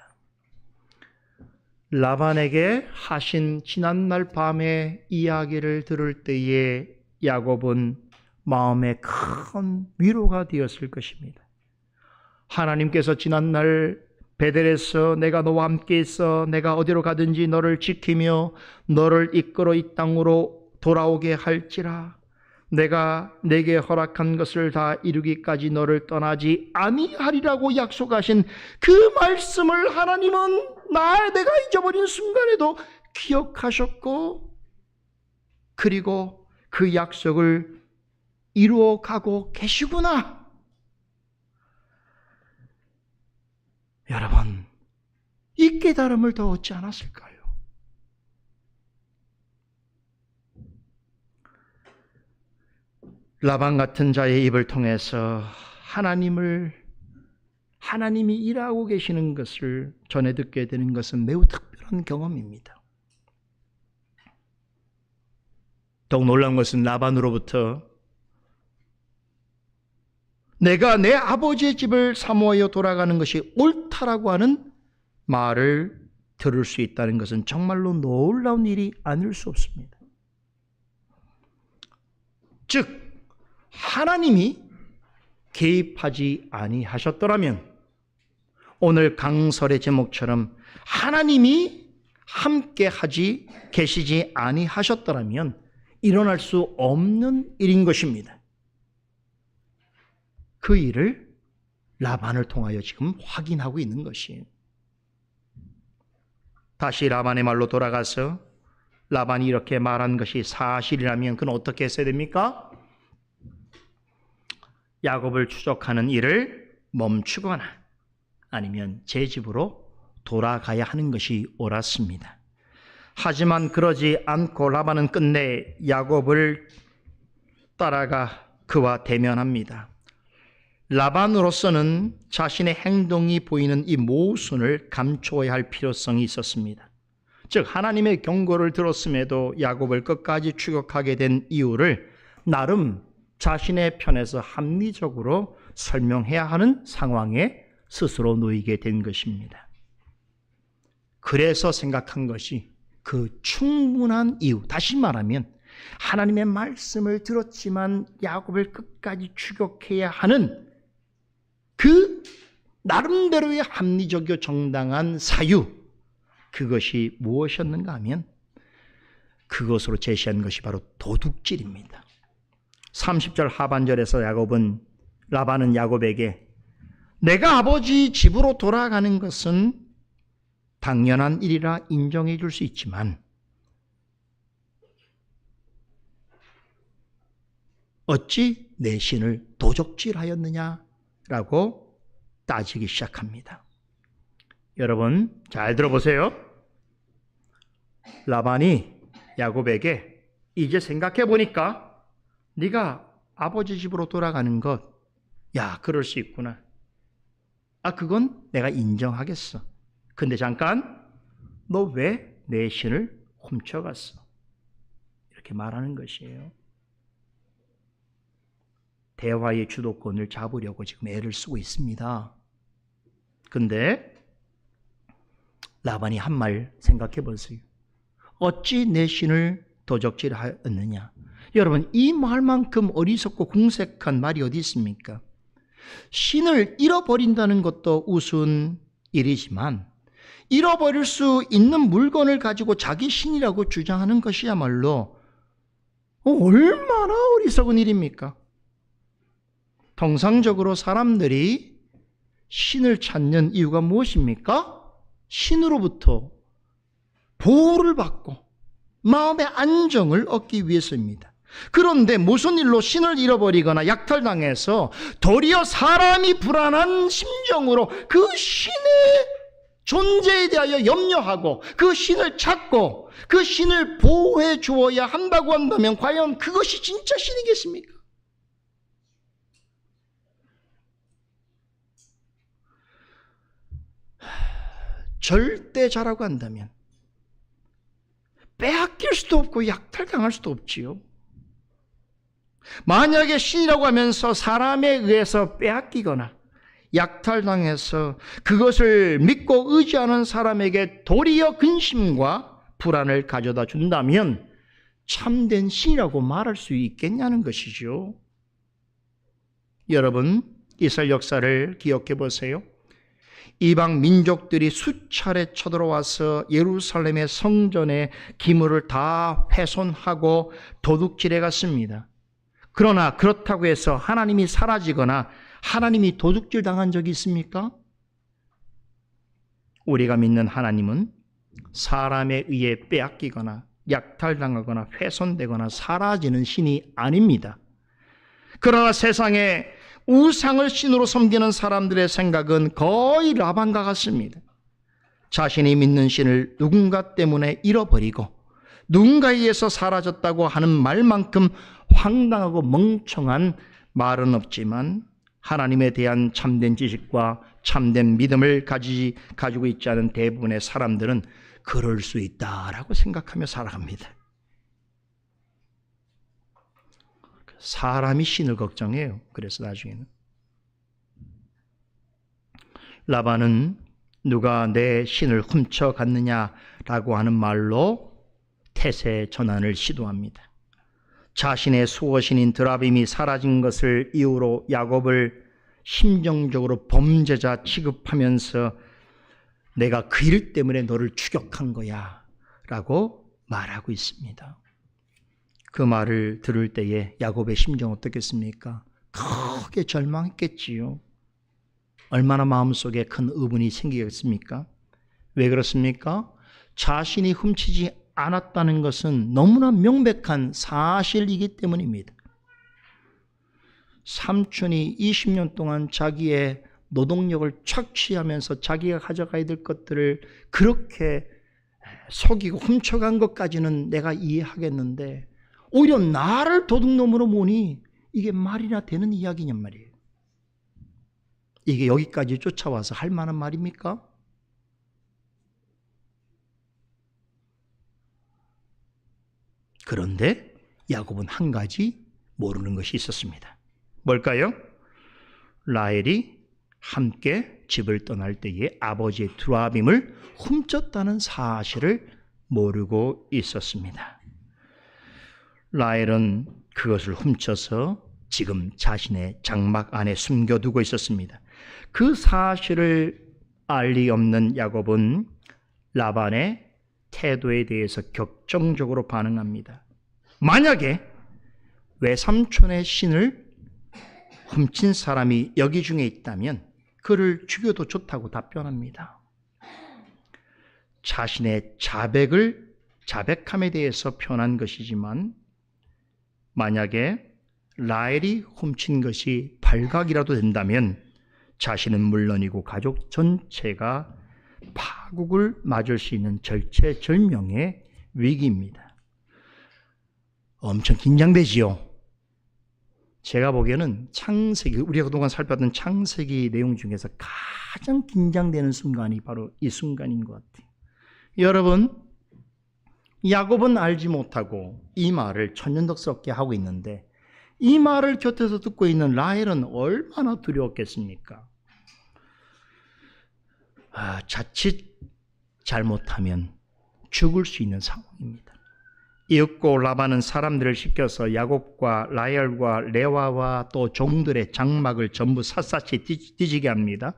라반에게 하신 지난날 밤의 이야기를 들을 때에 야곱은 마음에 큰 위로가 되었을 것입니다. 하나님께서 지난날 베델에서 내가 너와 함께 있어 내가 어디로 가든지 너를 지키며 너를 이끌어 이 땅으로 돌아오게 할지라 내가 내게 허락한 것을 다 이루기까지 너를 떠나지 아니하리라고 약속하신 그 말씀을 하나님은 내가 잊어버린 순간에도 기억하셨고 그리고 그 약속을 이루어가고 계시구나. 여러분, 이 깨달음을 더 얻지 않았을까요? 라반 같은 자의 입을 통해서 하나님이 일하고 계시는 것을 전해 듣게 되는 것은 매우 특별한 경험입니다. 더욱 놀라운 것은 라반으로부터 내가 내 아버지의 집을 사모하여 돌아가는 것이 옳다라고 하는 말을 들을 수 있다는 것은 정말로 놀라운 일이 아닐 수 없습니다. 즉 하나님이 개입하지 아니하셨더라면 오늘 강설의 제목처럼 하나님이 함께 하지 계시지 아니하셨더라면 일어날 수 없는 일인 것입니다. 그 일을 라반을 통하여 지금 확인하고 있는 것이에요. 다시 라반의 말로 돌아가서 라반이 이렇게 말한 것이 사실이라면 그는 어떻게 했어야 됩니까? 야곱을 추적하는 일을 멈추거나 아니면 제 집으로 돌아가야 하는 것이 옳았습니다. 하지만 그러지 않고 라반은 끝내 야곱을 따라가 그와 대면합니다. 라반으로서는 자신의 행동이 보이는 이 모순을 감추어야 할 필요성이 있었습니다. 즉 하나님의 경고를 들었음에도 야곱을 끝까지 추격하게 된 이유를 나름 자신의 편에서 합리적으로 설명해야 하는 상황에 스스로 놓이게 된 것입니다. 그래서 생각한 것이 그 충분한 이유, 다시 말하면 하나님의 말씀을 들었지만 야곱을 끝까지 추격해야 하는 그 나름대로의 합리적이고 정당한 사유, 그것이 무엇이었는가 하면 그것으로 제시한 것이 바로 도둑질입니다. 30절 하반절에서 라반은 야곱에게 내가 아버지 집으로 돌아가는 것은 당연한 일이라 인정해 줄 수 있지만 어찌 내 신을 도적질하였느냐라고 따지기 시작합니다. 여러분 잘 들어보세요. 라반이 야곱에게 이제 생각해 보니까 네가 아버지 집으로 돌아가는 것, 야 그럴 수 있구나. 그건 내가 인정하겠어. 근데 잠깐, 너 왜 내 신을 훔쳐갔어? 이렇게 말하는 것이에요. 대화의 주도권을 잡으려고 지금 애를 쓰고 있습니다. 근데 라반이 한 말 생각해 보세요. 어찌 내 신을 도적질하였느냐? 여러분 이 말만큼 어리석고 궁색한 말이 어디 있습니까? 신을 잃어버린다는 것도 우스운 일이지만 잃어버릴 수 있는 물건을 가지고 자기 신이라고 주장하는 것이야말로 얼마나 어리석은 일입니까? 통상적으로 사람들이 신을 찾는 이유가 무엇입니까? 신으로부터 보호를 받고 마음의 안정을 얻기 위해서입니다. 그런데 무슨 일로 신을 잃어버리거나 약탈당해서 도리어 사람이 불안한 심정으로 그 신의 존재에 대하여 염려하고 그 신을 찾고 그 신을 보호해 주어야 한다고 한다면 과연 그것이 진짜 신이겠습니까? 절대자라고 한다면 빼앗길 수도 없고 약탈당할 수도 없지요. 만약에 신이라고 하면서 사람에 의해서 빼앗기거나 약탈당해서 그것을 믿고 의지하는 사람에게 도리어 근심과 불안을 가져다 준다면 참된 신이라고 말할 수 있겠냐는 것이죠. 여러분, 이스라엘 역사를 기억해 보세요. 이방 민족들이 수차례 쳐들어와서 예루살렘의 성전의 기물을 다 훼손하고 도둑질해 갔습니다. 그러나 그렇다고 해서 하나님이 사라지거나 하나님이 도둑질 당한 적이 있습니까? 우리가 믿는 하나님은 사람에 의해 빼앗기거나 약탈당하거나 훼손되거나 사라지는 신이 아닙니다. 그러나 세상에 우상을 신으로 섬기는 사람들의 생각은 거의 라반과 같습니다. 자신이 믿는 신을 누군가 때문에 잃어버리고 누군가에 의해서 사라졌다고 하는 말만큼 황당하고 멍청한 말은 없지만 하나님에 대한 참된 지식과 참된 믿음을 가지고 있지 않은 대부분의 사람들은 그럴 수 있다라고 생각하며 살아갑니다. 사람이 신을 걱정해요. 그래서 나중에는 라반은 누가 내 신을 훔쳐갔느냐라고 하는 말로 태세 전환을 시도합니다. 자신의 수호신인 드라빔이 사라진 것을 이유로 야곱을 심정적으로 범죄자 취급하면서 내가 그 일 때문에 너를 추격한 거야 라고 말하고 있습니다. 그 말을 들을 때에 야곱의 심정 어떻겠습니까? 크게 절망했겠지요. 얼마나 마음속에 큰 의문이 생기겠습니까? 왜 그렇습니까? 자신이 훔치지 않았다는 것은 너무나 명백한 사실이기 때문입니다. 삼촌이 20년 동안 자기의 노동력을 착취하면서 자기가 가져가야 될 것들을 그렇게 속이고 훔쳐간 것까지는 내가 이해하겠는데 오히려 나를 도둑놈으로 보니 이게 말이나 되는 이야기냔 말이에요. 이게 여기까지 쫓아와서 할 만한 말입니까? 그런데 야곱은 한 가지 모르는 것이 있었습니다. 뭘까요? 라헬이 함께 집을 떠날 때에 아버지의 드라빔을 훔쳤다는 사실을 모르고 있었습니다. 라헬은 그것을 훔쳐서 지금 자신의 장막 안에 숨겨두고 있었습니다. 그 사실을 알 리 없는 야곱은 라반의 태도에 대해서 격정적으로 반응합니다. 만약에 외삼촌의 신을 훔친 사람이 여기 중에 있다면 그를 죽여도 좋다고 답변합니다. 자신의 자백함에 대해서 표현한 것이지만 만약에 라헬이 훔친 것이 발각이라도 된다면 자신은 물론이고 가족 전체가 파국을 맞을 수 있는 절체절명의 위기입니다. 엄청 긴장되지요. 제가 보기에는 창세기, 우리가 그동안 살펴봤던 창세기 내용 중에서 가장 긴장되는 순간이 바로 이 순간인 것 같아요. 여러분, 야곱은 알지 못하고 이 말을 천연덕스럽게 하고 있는데 이 말을 곁에서 듣고 있는 라헬은 얼마나 두려웠겠습니까? 자칫 잘못하면 죽을 수 있는 상황입니다. 이윽고 라반은 사람들을 시켜서 야곱과 라헬과 레와와 또 종들의 장막을 전부 샅샅이 뒤지게 합니다.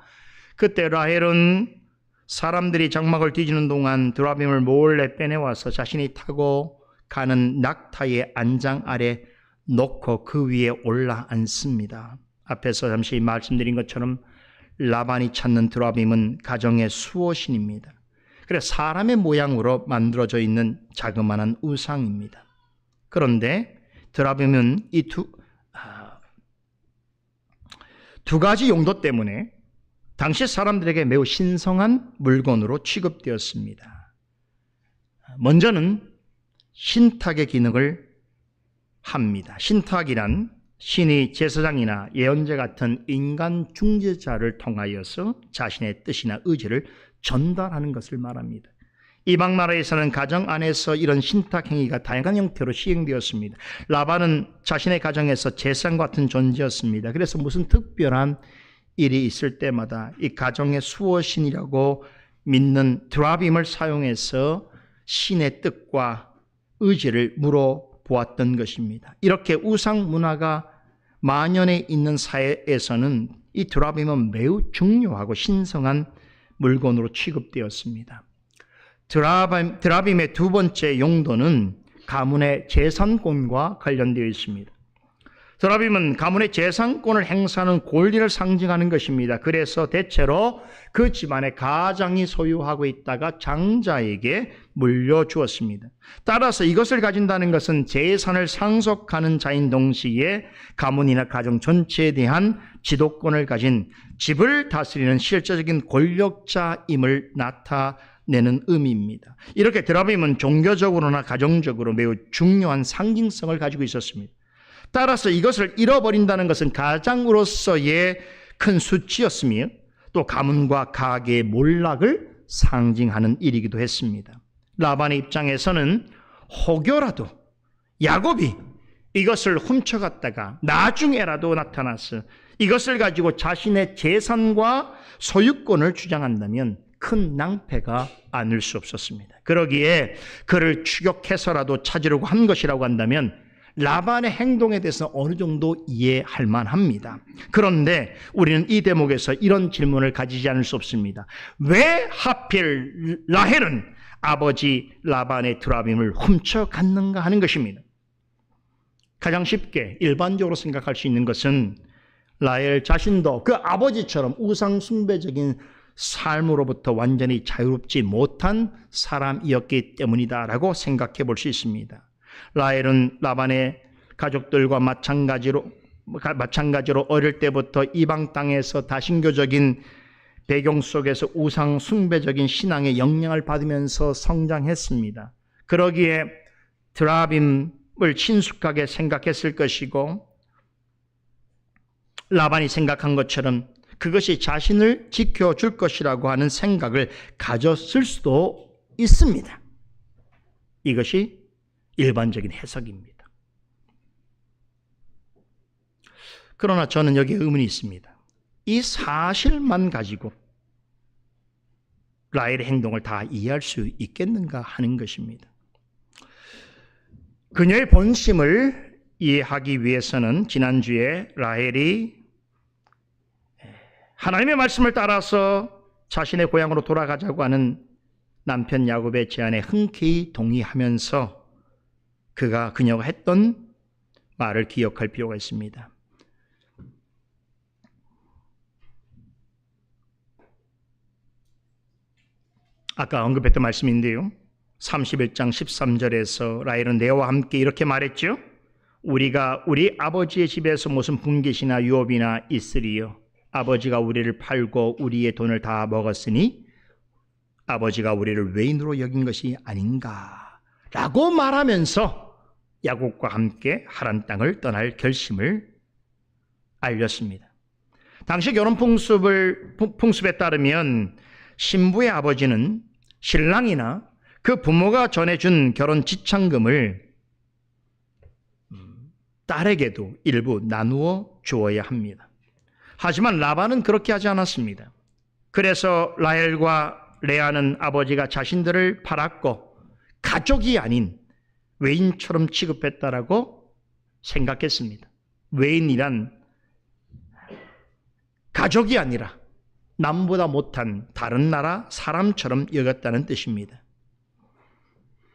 그때 라헬은 사람들이 장막을 뒤지는 동안 드라빔을 몰래 빼내와서 자신이 타고 가는 낙타의 안장 아래 놓고 그 위에 올라앉습니다. 앞에서 잠시 말씀드린 것처럼 라반이 찾는 드라빔은 가정의 수호신입니다. 그래서 사람의 모양으로 만들어져 있는 자그마한 우상입니다. 그런데 드라빔은 이 두 가지 용도 때문에 당시 사람들에게 매우 신성한 물건으로 취급되었습니다. 먼저는 신탁의 기능을 합니다. 신탁이란 신이 제사장이나 예언자 같은 인간 중재자를 통하여서 자신의 뜻이나 의지를 전달하는 것을 말합니다. 이방 나라에서는 가정 안에서 이런 신탁 행위가 다양한 형태로 시행되었습니다. 라반은 자신의 가정에서 제사장 같은 존재였습니다. 그래서 무슨 특별한 일이 있을 때마다 이 가정의 수호신이라고 믿는 드라빔을 사용해서 신의 뜻과 의지를 물어보았던 것입니다. 이렇게 우상 문화가 만연해 있는 사회에서는 이 드라빔은 매우 중요하고 신성한 물건으로 취급되었습니다. 드라빔의 두 번째 용도는 가문의 재산권과 관련되어 있습니다. 드라빔은 가문의 재산권을 행사하는 권리를 상징하는 것입니다. 그래서 대체로 그 집안의 가장이 소유하고 있다가 장자에게 물려주었습니다. 따라서 이것을 가진다는 것은 재산을 상속하는 자인 동시에 가문이나 가정 전체에 대한 지도권을 가진 집을 다스리는 실제적인 권력자임을 나타내는 의미입니다. 이렇게 드라빔은 종교적으로나 가정적으로 매우 중요한 상징성을 가지고 있었습니다. 따라서 이것을 잃어버린다는 것은 가장으로서의 큰 수치였으며 또 가문과 가계의 몰락을 상징하는 일이기도 했습니다. 라반의 입장에서는 혹여라도 야곱이 이것을 훔쳐갔다가 나중에라도 나타나서 이것을 가지고 자신의 재산과 소유권을 주장한다면 큰 낭패가 아닐 수 없었습니다. 그러기에 그를 추격해서라도 찾으려고 한 것이라고 한다면 라반의 행동에 대해서 어느 정도 이해할 만합니다. 그런데 우리는 이 대목에서 이런 질문을 가지지 않을 수 없습니다. 왜 하필 라헬은 아버지 라반의 드라빔을 훔쳐갔는가 하는 것입니다. 가장 쉽게 일반적으로 생각할 수 있는 것은 라헬 자신도 그 아버지처럼 우상 숭배적인 삶으로부터 완전히 자유롭지 못한 사람이었기 때문이다라고 생각해 볼 수 있습니다. 라헬은 라반의 가족들과 마찬가지로 마찬가지로 어릴 때부터 이방 땅에서 다신교적인 배경 속에서 우상 숭배적인 신앙의 영향을 받으면서 성장했습니다. 그러기에 드라빔을 친숙하게 생각했을 것이고 라반이 생각한 것처럼 그것이 자신을 지켜줄 것이라고 하는 생각을 가졌을 수도 있습니다. 이것이 일반적인 해석입니다. 그러나 저는 여기에 의문이 있습니다. 이 사실만 가지고 라헬의 행동을 다 이해할 수 있겠는가 하는 것입니다. 그녀의 본심을 이해하기 위해서는 지난주에 라헬이 하나님의 말씀을 따라서 자신의 고향으로 돌아가자고 하는 남편 야곱의 제안에 흔쾌히 동의하면서 그녀가 했던 말을 기억할 필요가 있습니다. 아까 언급했던 말씀인데요. 31장 13절에서 라헬은 내와 함께 이렇게 말했죠. 우리가 우리 아버지의 집에서 무슨 분깃이나 유업이나 있으리요. 아버지가 우리를 팔고 우리의 돈을 다 먹었으니 아버지가 우리를 외인으로 여긴 것이 아닌가 라고 말하면서 야곱과 함께 하란 땅을 떠날 결심을 알렸습니다. 당시 결혼 풍습에 따르면 신부의 아버지는 신랑이나 그 부모가 전해준 결혼 지참금을 딸에게도 일부 나누어 주어야 합니다. 하지만 라반은 그렇게 하지 않았습니다. 그래서 라헬과 레아는 아버지가 자신들을 팔았고 가족이 아닌 외인처럼 취급했다라고 생각했습니다. 외인이란 가족이 아니라 남보다 못한 다른 나라 사람처럼 여겼다는 뜻입니다.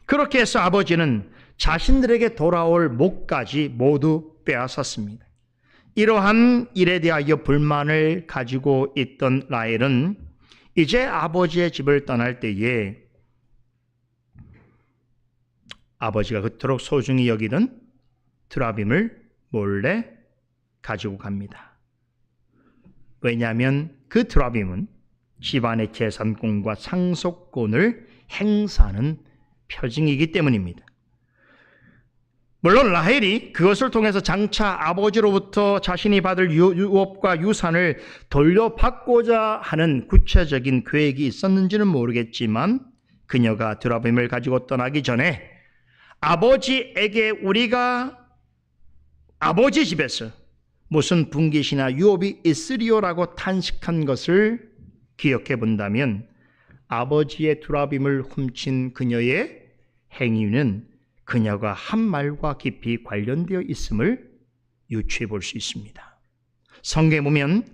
그렇게 해서 아버지는 자신들에게 돌아올 목까지 모두 빼앗았습니다. 이러한 일에 대하여 불만을 가지고 있던 라헬은 이제 아버지의 집을 떠날 때에 아버지가 그토록 소중히 여기던 드라빔을 몰래 가지고 갑니다. 왜냐하면 그 드라빔은 집안의 재산권과 상속권을 행사하는 표징이기 때문입니다. 물론 라헬이 그것을 통해서 장차 아버지로부터 자신이 받을 유업과 유산을 돌려받고자 하는 구체적인 계획이 있었는지는 모르겠지만 그녀가 드라빔을 가지고 떠나기 전에 아버지에게 우리가 아버지 집에서 무슨 분깃이나 유업이 있으리요라고 탄식한 것을 기억해 본다면 아버지의 드라빔을 훔친 그녀의 행위는 그녀가 한 말과 깊이 관련되어 있음을 유추해 볼 수 있습니다. 성경에 보면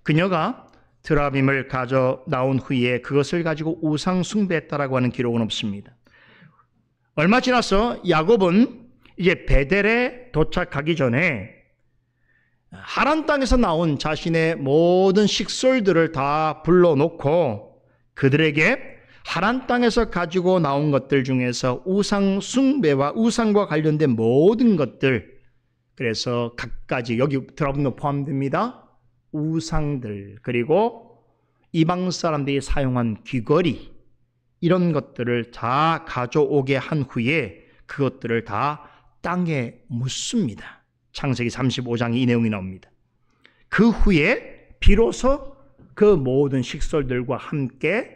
그녀가 드라빔을 가져 나온 후에 그것을 가지고 우상 숭배했다라고 하는 기록은 없습니다. 얼마 지나서 야곱은 이제 베델에 도착하기 전에 하란 땅에서 나온 자신의 모든 식솔들을 다 불러놓고 그들에게 하란 땅에서 가지고 나온 것들 중에서 우상 숭배와 우상과 관련된 모든 것들, 그래서 갖가지 여기 드라빔도 포함됩니다. 우상들, 그리고 이방 사람들이 사용한 귀걸이, 이런 것들을 다 가져오게 한 후에 그것들을 다 땅에 묻습니다. 창세기 35장에 이 내용이 나옵니다. 그 후에 비로소 그 모든 식솔들과 함께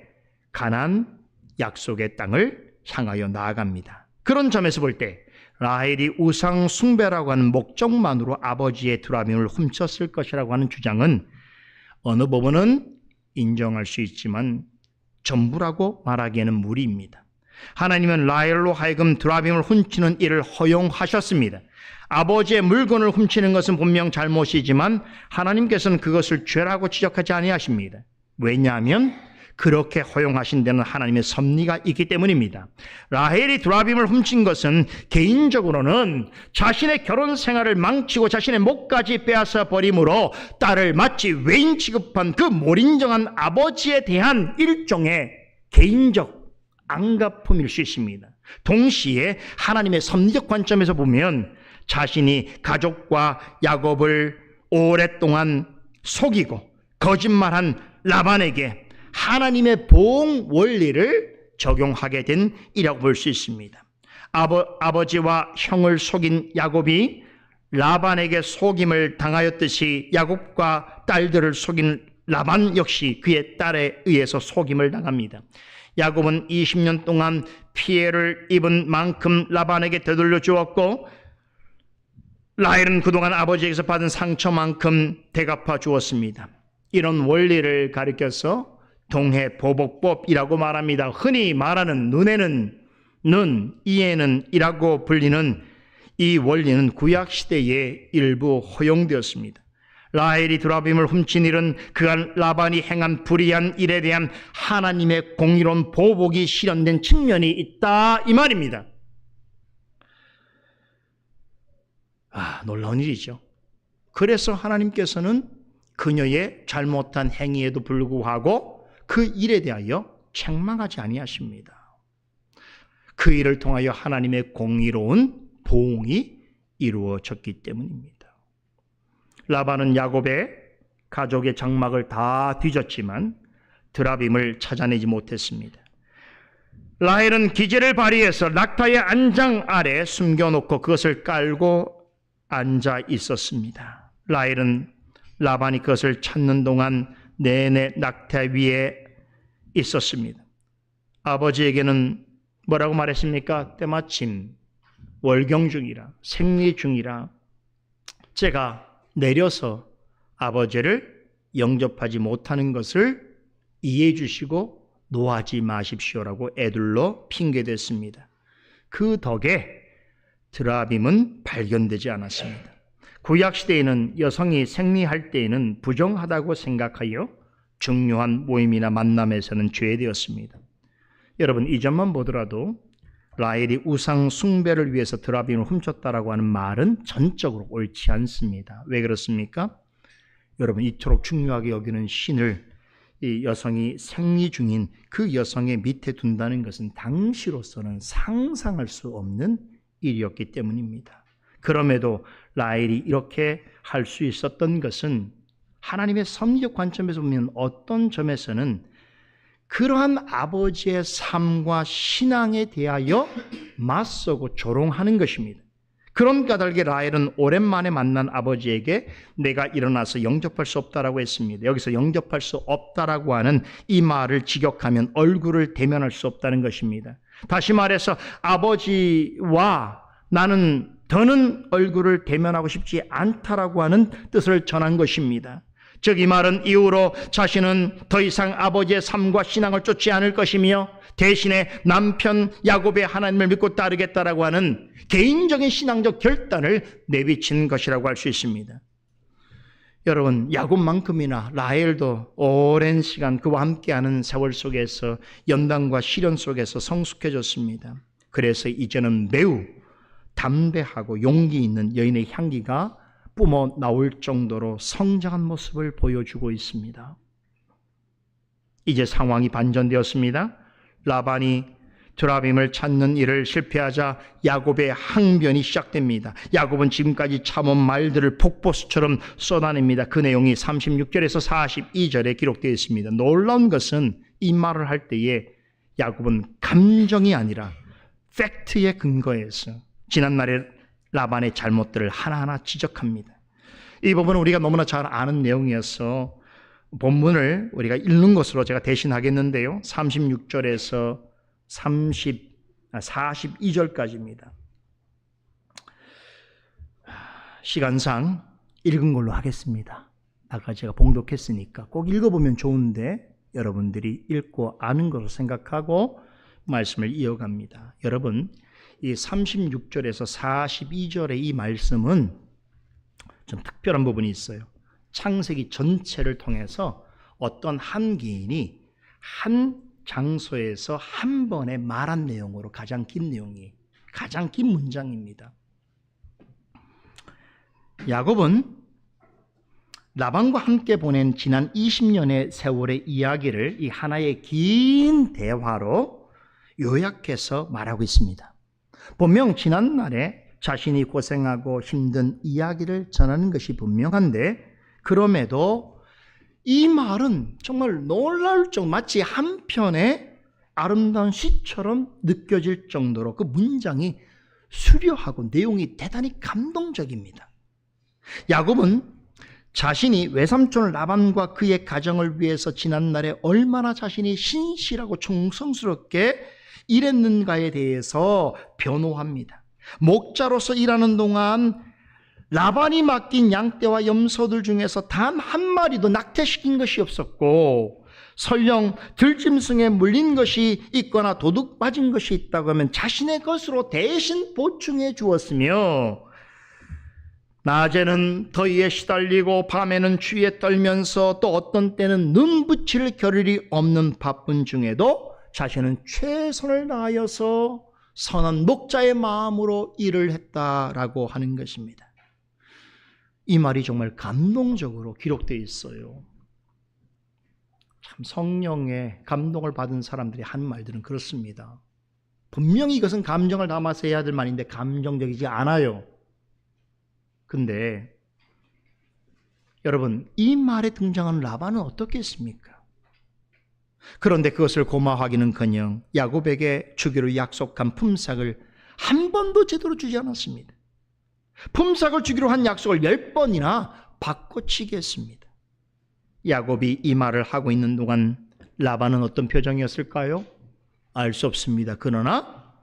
가나안 약속의 땅을 향하여 나아갑니다. 그런 점에서 볼 때 라헬이 우상 숭배라고 하는 목적만으로 아버지의 드라빔을 훔쳤을 것이라고 하는 주장은 어느 부분은 인정할 수 있지만 전부라고 말하기에는 무리입니다. 하나님은 라헬로 하여금 드라빔을 훔치는 일을 허용하셨습니다. 아버지의 물건을 훔치는 것은 분명 잘못이지만 하나님께서는 그것을 죄라고 지적하지 아니하십니다. 왜냐하면 그렇게 허용하신 데는 하나님의 섭리가 있기 때문입니다. 라헬이 드라빔을 훔친 것은 개인적으로는 자신의 결혼 생활을 망치고 자신의 목까지 빼앗아 버림으로 딸을 마치 외인 취급한 그 몰인정한 아버지에 대한 일종의 개인적 안갚음일 수 있습니다. 동시에 하나님의 섭리적 관점에서 보면 자신이 가족과 야곱을 오랫동안 속이고 거짓말한 라반에게 하나님의 보응 원리를 적용하게 된 이라고 볼 수 있습니다. 아버지와 형을 속인 야곱이 라반에게 속임을 당하였듯이 야곱과 딸들을 속인 라반 역시 그의 딸에 의해서 속임을 당합니다. 야곱은 20년 동안 피해를 입은 만큼 라반에게 되돌려 주었고, 라헬은 그동안 아버지에게서 받은 상처만큼 되갚아 주었습니다. 이런 원리를 가리켜서 동해보복법이라고 말합니다. 흔히 말하는 눈에는 눈, 이에는 이라고 불리는 이 원리는 구약시대에 일부 허용되었습니다. 라헬이 드라빔을 훔친 일은 그간 라반이 행한 불의한 일에 대한 하나님의 공의로운 보복이 실현된 측면이 있다, 이 말입니다. 놀라운 일이죠. 그래서 하나님께서는 그녀의 잘못한 행위에도 불구하고 그 일에 대하여 책망하지 아니하십니다. 그 일을 통하여 하나님의 공의로운 보응이 이루어졌기 때문입니다. 라반은 야곱의 가족의 장막을 다 뒤졌지만 드라빔을 찾아내지 못했습니다. 라헬은 기제를 발휘해서 낙타의 안장 아래 숨겨놓고 그것을 깔고 앉아 있었습니다. 라헬은 라반이 그것을 찾는 동안 내내 낙타 위에 있었습니다. 아버지에게는 뭐라고 말했습니까? 때마침 월경 중이라, 생리 중이라 제가 내려서 아버지를 영접하지 못하는 것을 이해해 주시고 노하지 마십시오라고 애둘러 핑계댔습니다. 그 덕에 드라빔은 발견되지 않았습니다. 구약시대에는 여성이 생리할 때에는 부정하다고 생각하여 중요한 모임이나 만남에서는 죄되었습니다. 여러분, 이 점만 보더라도 라헬이 우상 숭배를 위해서 드라빔을 훔쳤다라고 하는 말은 전적으로 옳지 않습니다. 왜 그렇습니까? 여러분, 이토록 중요하게 여기는 신을 이 여성이 생리 중인 그 여성의 밑에 둔다는 것은 당시로서는 상상할 수 없는 일이었기 때문입니다. 그럼에도 라헬이 이렇게 할 수 있었던 것은 하나님의 섭리적 관점에서 보면 어떤 점에서는 그러한 아버지의 삶과 신앙에 대하여 맞서고 조롱하는 것입니다. 그런 까닭에 라헬은 오랜만에 만난 아버지에게 내가 일어나서 영접할 수 없다라고 했습니다. 여기서 영접할 수 없다라고 하는 이 말을 직역하면 얼굴을 대면할 수 없다는 것입니다. 다시 말해서 아버지와 나는 더는 얼굴을 대면하고 싶지 않다라고 하는 뜻을 전한 것입니다. 즉 이 말은 이후로 자신은 더 이상 아버지의 삶과 신앙을 쫓지 않을 것이며 대신에 남편 야곱의 하나님을 믿고 따르겠다라고 하는 개인적인 신앙적 결단을 내비친 것이라고 할 수 있습니다. 여러분, 야곱만큼이나 라헬도 오랜 시간 그와 함께하는 세월 속에서 연단과 시련 속에서 성숙해졌습니다. 그래서 이제는 매우 담대하고 용기 있는 여인의 향기가 뿜어 나올 정도로 성장한 모습을 보여주고 있습니다. 이제 상황이 반전되었습니다. 라반이 드라빔을 찾는 일을 실패하자 야곱의 항변이 시작됩니다. 야곱은 지금까지 참은 말들을 폭포수처럼 쏟아냅니다. 그 내용이 36절에서 42절에 기록되어 있습니다. 놀라운 것은 이 말을 할 때에 야곱은 감정이 아니라 팩트에 근거해서 지난날의 라반의 잘못들을 하나하나 지적합니다. 이 부분은 우리가 너무나 잘 아는 내용이어서 본문을 우리가 읽는 것으로 제가 대신하겠는데요. 36절에서 42절까지입니다. 시간상 읽은 걸로 하겠습니다. 아까 제가 봉독했으니까 꼭 읽어보면 좋은데 여러분들이 읽고 아는 것으로 생각하고 말씀을 이어갑니다. 여러분, 이 36절에서 42절의 이 말씀은 좀 특별한 부분이 있어요. 창세기 전체를 통해서 어떤 한 개인이 한 장소에서 한 번에 말한 내용으로 가장 긴 내용이, 가장 긴 문장입니다. 야곱은 라반과 함께 보낸 지난 20년의 세월의 이야기를 이 하나의 긴 대화로 요약해서 말하고 있습니다. 분명 지난날에 자신이 고생하고 힘든 이야기를 전하는 것이 분명한데, 그럼에도 이 말은 정말 놀라울 정도, 마치 한편의 아름다운 시처럼 느껴질 정도로 그 문장이 수려하고 내용이 대단히 감동적입니다. 야곱은 자신이 외삼촌 라반과 그의 가정을 위해서 지난날에 얼마나 자신이 신실하고 충성스럽게 일했는가에 대해서 변호합니다. 목자로서 일하는 동안 라반이 맡긴 양떼와 염소들 중에서 단 한 마리도 낙태시킨 것이 없었고, 설령 들짐승에 물린 것이 있거나 도둑 맞은 것이 있다고 하면 자신의 것으로 대신 보충해 주었으며, 낮에는 더위에 시달리고 밤에는 추위에 떨면서 또 어떤 때는 눈 붙일 겨를이 없는 바쁜 중에도 자신은 최선을 다하여서 선한 목자의 마음으로 일을 했다라고 하는 것입니다. 이 말이 정말 감동적으로 기록되어 있어요. 참 성령의 감동을 받은 사람들이 하는 말들은 그렇습니다. 분명히 이것은 감정을 담아서 해야 될 말인데 감정적이지 않아요. 근데 여러분, 이 말에 등장하는 라반은 어떻겠습니까? 그런데 그것을 고마워하기는커녕 야곱에게 주기로 약속한 품삯을 한 번도 제대로 주지 않았습니다. 품삯을 주기로 한 약속을 10번이나 바꿔치기 했습니다. 야곱이 이 말을 하고 있는 동안 라반은 어떤 표정이었을까요? 알 수 없습니다. 그러나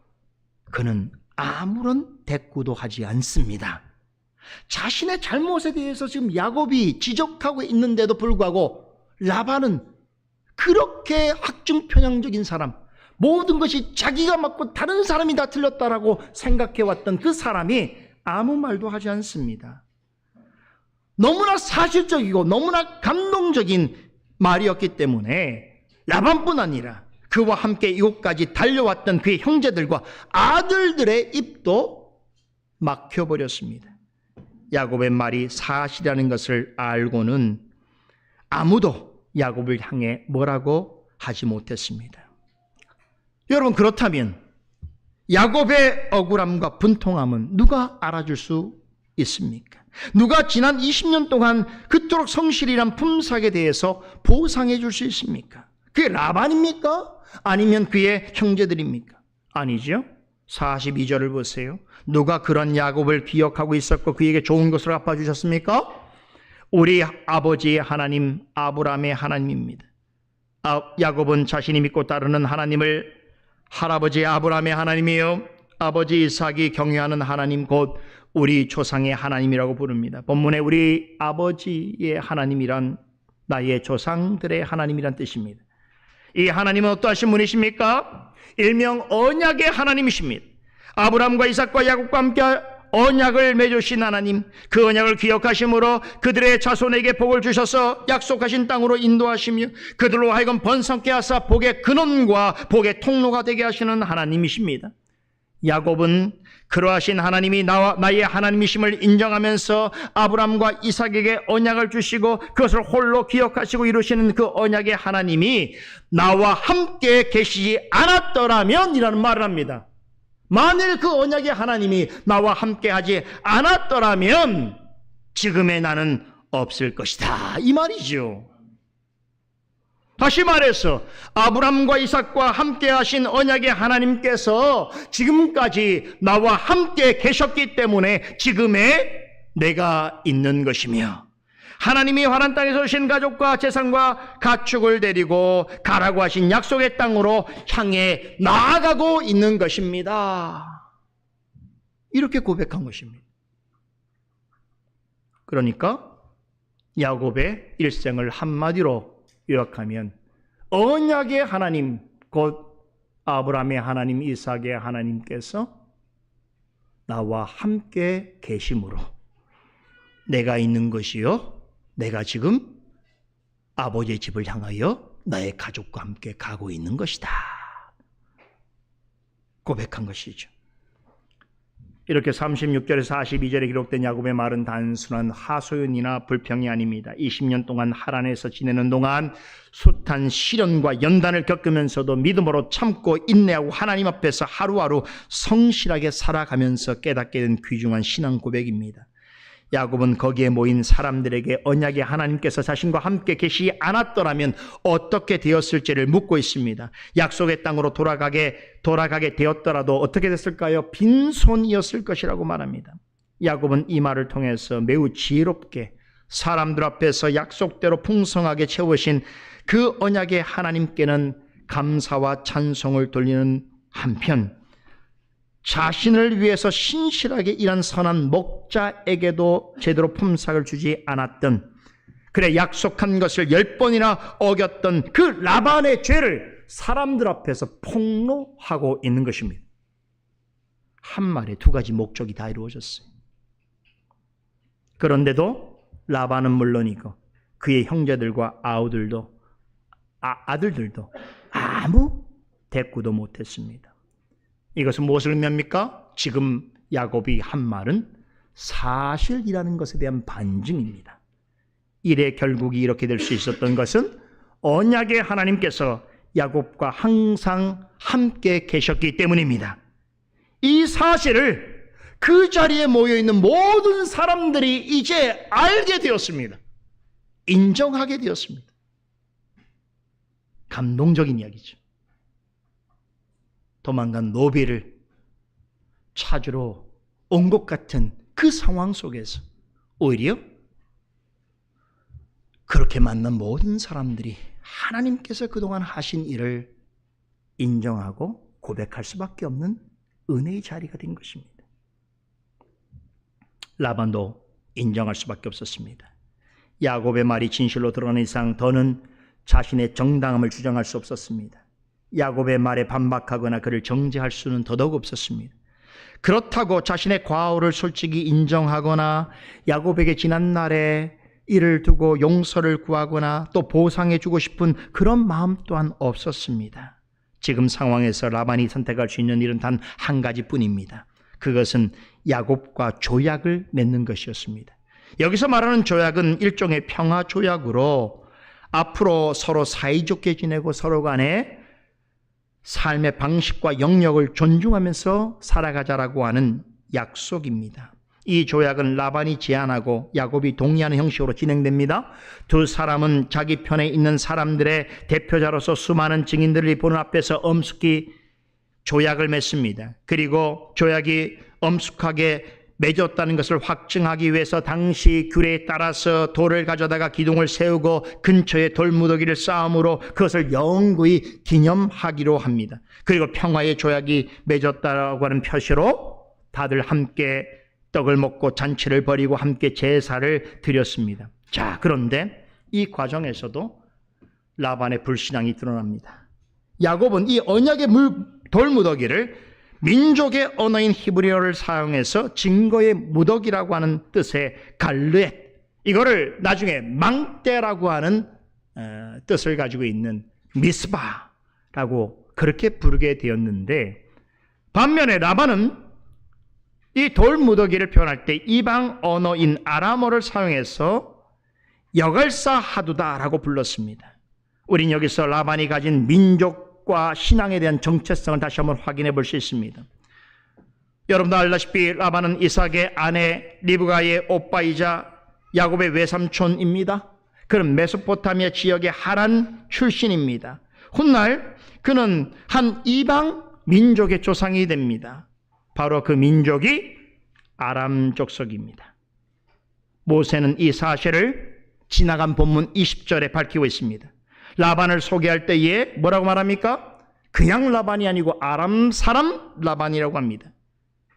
그는 아무런 대꾸도 하지 않습니다. 자신의 잘못에 대해서 지금 야곱이 지적하고 있는데도 불구하고 라반은 그렇게 확증편향적인 사람, 모든 것이 자기가 맞고 다른 사람이 다 틀렸다라고 생각해왔던 그 사람이 아무 말도 하지 않습니다. 너무나 사실적이고 너무나 감동적인 말이었기 때문에 라반뿐 아니라 그와 함께 이곳까지 달려왔던 그의 형제들과 아들들의 입도 막혀버렸습니다. 야곱의 말이 사실이라는 것을 알고는 아무도 야곱을 향해 뭐라고 하지 못했습니다. 여러분, 그렇다면 야곱의 억울함과 분통함은 누가 알아줄 수 있습니까? 누가 지난 20년 동안 그토록 성실이란 품삯에 대해서 보상해 줄 수 있습니까? 그게 라반입니까? 아니면 그의 형제들입니까? 아니죠. 42절을 보세요. 누가 그런 야곱을 기억하고 있었고 그에게 좋은 것을 갚아주셨습니까? 우리 아버지의 하나님 아브라함의 하나님입니다. 야곱은 자신이 믿고 따르는 하나님을 할아버지 아브라함의 하나님이요 아버지 이삭이 경외하는 하나님 곧 우리 조상의 하나님이라고 부릅니다. 본문에 우리 아버지의 하나님이란 나의 조상들의 하나님이란 뜻입니다. 이 하나님은 어떠하신 분이십니까? 일명 언약의 하나님이십니다. 아브라함과 이삭과 야곱과 함께 언약을 맺으신 하나님, 그 언약을 기억하심으로 그들의 자손에게 복을 주셔서 약속하신 땅으로 인도하시며 그들로 하여금 번성케 하사 복의 근원과 복의 통로가 되게 하시는 하나님이십니다. 야곱은 그러하신 하나님이 나의 하나님이심을 인정하면서 아브라함과 이삭에게 언약을 주시고 그것을 홀로 기억하시고 이루시는 그 언약의 하나님이 나와 함께 계시지 않았더라면 이라는 말을 합니다. 만일 그 언약의 하나님이 나와 함께 하지 않았더라면 지금의 나는 없을 것이다, 이 말이죠. 다시 말해서 아브라함과 이삭과 함께 하신 언약의 하나님께서 지금까지 나와 함께 계셨기 때문에 지금의 내가 있는 것이며, 하나님이 환난 땅에서 오신 가족과 재산과 가축을 데리고 가라고 하신 약속의 땅으로 향해 나아가고 있는 것입니다. 이렇게 고백한 것입니다. 그러니까 야곱의 일생을 한마디로 요약하면 언약의 하나님 곧 아브라함의 하나님, 이삭의 하나님께서 나와 함께 계심으로 내가 있는 것이요 내가 지금 아버지의 집을 향하여 나의 가족과 함께 가고 있는 것이다 고백한 것이죠. 이렇게 36절에서 42절에 기록된 야곱의 말은 단순한 하소연이나 불평이 아닙니다. 20년 동안 하란에서 지내는 동안 숱한 시련과 연단을 겪으면서도 믿음으로 참고 인내하고 하나님 앞에서 하루하루 성실하게 살아가면서 깨닫게 된 귀중한 신앙 고백입니다. 야곱은 거기에 모인 사람들에게 언약의 하나님께서 자신과 함께 계시지 않았더라면 어떻게 되었을지를 묻고 있습니다. 약속의 땅으로 돌아가게 되었더라도 어떻게 됐을까요? 빈손이었을 것이라고 말합니다. 야곱은 이 말을 통해서 매우 지혜롭게 사람들 앞에서 약속대로 풍성하게 채우신 그 언약의 하나님께는 감사와 찬송을 돌리는 한편 자신을 위해서 신실하게 일한 선한 목자에게도 제대로 품삯을 주지 않았던, 그래 약속한 것을 10번이나 어겼던 그 라반의 죄를 사람들 앞에서 폭로하고 있는 것입니다. 한 말에 두 가지 목적이 다 이루어졌어요. 그런데도 라반은 물론이고 그의 형제들과 아들들도 아무 대꾸도 못했습니다. 이것은 무엇을 의미합니까? 지금 야곱이 한 말은 사실이라는 것에 대한 반증입니다. 일의 결국이 이렇게 될 수 있었던 것은 언약의 하나님께서 야곱과 항상 함께 계셨기 때문입니다. 이 사실을 그 자리에 모여있는 모든 사람들이 이제 알게 되었습니다. 인정하게 되었습니다. 감동적인 이야기죠. 도망간 노비를 찾으러 온 것 같은 그 상황 속에서 오히려 그렇게 만난 모든 사람들이 하나님께서 그동안 하신 일을 인정하고 고백할 수밖에 없는 은혜의 자리가 된 것입니다. 라반도 인정할 수밖에 없었습니다. 야곱의 말이 진실로 드러난 이상 더는 자신의 정당함을 주장할 수 없었습니다. 야곱의 말에 반박하거나 그를 정죄할 수는 더더욱 없었습니다. 그렇다고 자신의 과오를 솔직히 인정하거나 야곱에게 지난날의 일을 두고 용서를 구하거나 또 보상해 주고 싶은 그런 마음 또한 없었습니다. 지금 상황에서 라반이 선택할 수 있는 일은 단 한 가지뿐입니다. 그것은 야곱과 조약을 맺는 것이었습니다. 여기서 말하는 조약은 일종의 평화 조약으로 앞으로 서로 사이좋게 지내고 서로 간에 삶의 방식과 영역을 존중하면서 살아가자라고 하는 약속입니다. 이 조약은 라반이 제안하고 야곱이 동의하는 형식으로 진행됩니다. 두 사람은 자기 편에 있는 사람들의 대표자로서 수많은 증인들이 보는 앞에서 엄숙히 조약을 맺습니다. 그리고 조약이 엄숙하게 맺었다는 것을 확증하기 위해서 당시 규례에 따라서 돌을 가져다가 기둥을 세우고 근처에 돌무더기를 쌓음으로 그것을 영구히 기념하기로 합니다. 그리고 평화의 조약이 맺었다고 하는 표시로 다들 함께 떡을 먹고 잔치를 벌이고 함께 제사를 드렸습니다. 자, 그런데 이 과정에서도 라반의 불신앙이 드러납니다. 야곱은 이 언약의 돌무더기를 민족의 언어인 히브리어를 사용해서 증거의 무더기라고 하는 뜻의 갈르엣, 이거를 나중에 망대라고 하는 뜻을 가지고 있는 미스바라고 그렇게 부르게 되었는데, 반면에 라반은 이 돌무더기를 표현할 때 이방 언어인 아람어를 사용해서 여갈사 하두다라고 불렀습니다. 우린 여기서 라반이 가진 민족과 신앙에 대한 정체성을 다시 한번 확인해 볼 수 있습니다. 여러분도 알다시피 라반은 이삭의 아내 리브가의 오빠이자 야곱의 외삼촌입니다. 그는 메소포타미아 지역의 하란 출신입니다. 훗날 그는 한 이방 민족의 조상이 됩니다. 바로 그 민족이 아람 족속입니다. 모세는 이 사실을 지나간 본문 20절에 밝히고 있습니다. 라반을 소개할 때에 뭐라고 말합니까? 그냥 라반이 아니고 아람 사람 라반이라고 합니다.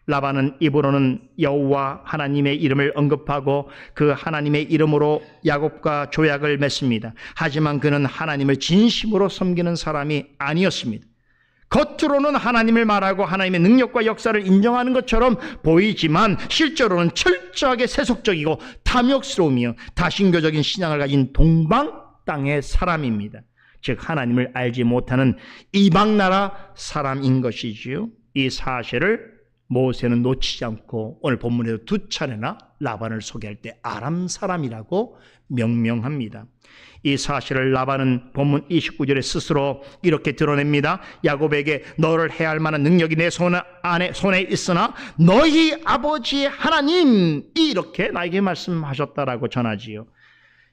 라반은 입으로는 여호와 하나님의 이름을 언급하고 그 하나님의 이름으로 야곱과 조약을 맺습니다. 하지만 그는 하나님을 진심으로 섬기는 사람이 아니었습니다. 겉으로는 하나님을 말하고 하나님의 능력과 역사를 인정하는 것처럼 보이지만 실제로는 철저하게 세속적이고 탐욕스러우며 다신교적인 신앙을 가진 동방 땅의 사람입니다. 즉 하나님을 알지 못하는 이방 나라 사람인 것이지요. 이 사실을 모세는 놓치지 않고 오늘 본문에도 두 차례나 라반을 소개할 때 아람 사람이라고 명명합니다. 이 사실을 라반은 본문 29절에 스스로 이렇게 드러냅니다. 야곱에게 너를 해할 만한 능력이 내 손에 있으나 너희 아버지의 하나님이 이렇게 나에게 말씀하셨다라고 전하지요.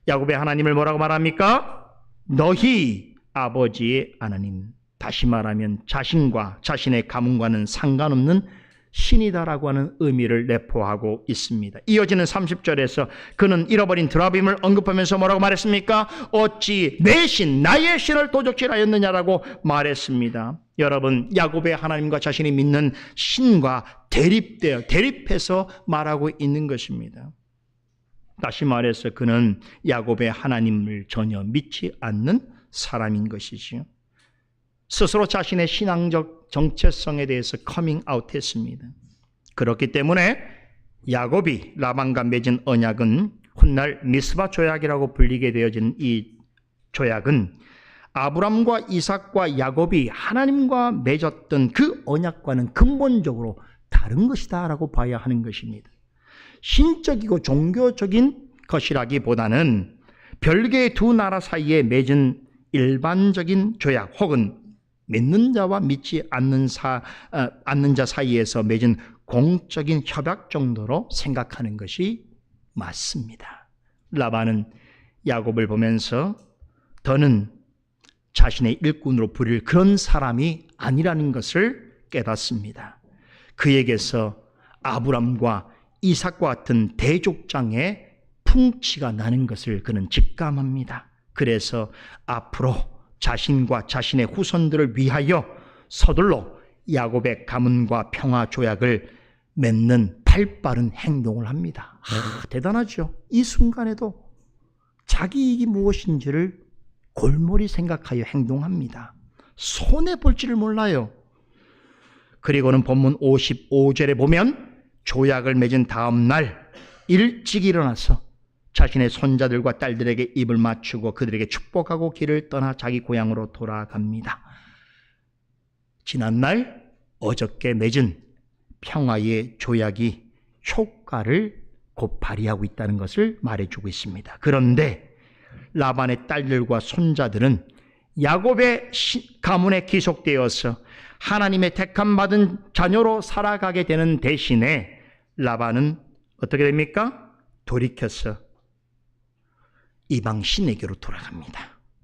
야곱의 하나님을 뭐라고 말합니까? 너희 아버지의 하나님. 다시 말하면 자신과 자신의 가문과는 상관없는 신이다라고 하는 의미를 내포하고 있습니다. 이어지는 30절에서 그는 잃어버린 드라빔을 언급하면서 뭐라고 말했습니까? 어찌 내 신, 나의 신을 도적질하였느냐라고 말했습니다. 여러분, 야곱의 하나님과 자신이 믿는 신과 대립해서 말하고 있는 것입니다. 다시 말해서 그는 야곱의 하나님을 전혀 믿지 않는 사람인 것이지요. 스스로 자신의 신앙적 정체성에 대해서 커밍아웃 했습니다. 그렇기 때문에 야곱이 라반과 맺은 언약은 훗날 미스바 조약이라고 불리게 되어진 이 조약은 아브람과 이삭과 야곱이 하나님과 맺었던 그 언약과는 근본적으로 다른 것이다 라고 봐야 하는 것입니다. 신적이고 종교적인 것이라기보다는 별개의 두 나라 사이에 맺은 일반적인 조약 혹은 믿는 자와 믿지 않는 자 사이에서 맺은 공적인 협약 정도로 생각하는 것이 맞습니다. 라반은 야곱을 보면서 더는 자신의 일꾼으로 부릴 그런 사람이 아니라는 것을 깨닫습니다. 그에게서 아브람과 이삭과 같은 대족장의 풍치가 나는 것을 그는 직감합니다. 그래서 앞으로 자신과 자신의 후손들을 위하여 서둘러 야곱의 가문과 평화 조약을 맺는 발빠른 행동을 합니다. 대단하죠. 이 순간에도 자기 이익이 무엇인지를 골몰이 생각하여 행동합니다. 손해볼 줄을 몰라요. 그리고는 본문 55절에 보면 조약을 맺은 다음 날 일찍 일어나서 자신의 손자들과 딸들에게 입을 맞추고 그들에게 축복하고 길을 떠나 자기 고향으로 돌아갑니다. 지난날 어저께 맺은 평화의 조약이 효과를 곧 발휘하고 있다는 것을 말해주고 있습니다. 그런데 라반의 딸들과 손자들은 야곱의 가문에 기속되어서 하나님의 택함받은 자녀로 살아가게 되는 대신에 라반은 어떻게 됩니까? 돌이켜서 이방 신에게로 돌아갑니다.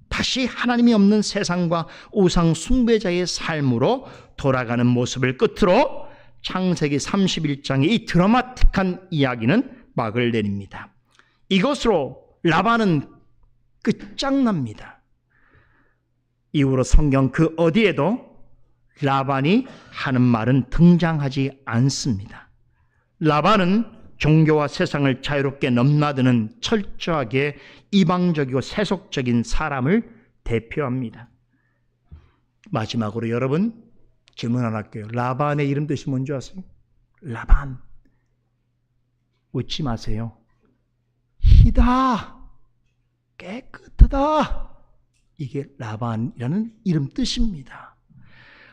다시 하나님이 없는 세상과 우상 숭배자의 삶으로 돌아가는 모습을 끝으로 창세기 31장의 이 드라마틱한 이야기는 막을 내립니다. 이것으로 라반은 끝장납니다. 이후로 성경 그 어디에도 라반이 하는 말은 등장하지 않습니다. 라반은 종교와 세상을 자유롭게 넘나드는 철저하게 이방적이고 세속적인 사람을 대표합니다. 마지막으로 여러분 질문 하나 할게요. 라반의 이름 뜻이 뭔지 아세요? 라반. 웃지 마세요. 희다. 깨끗하다. 이게 라반이라는 이름 뜻입니다.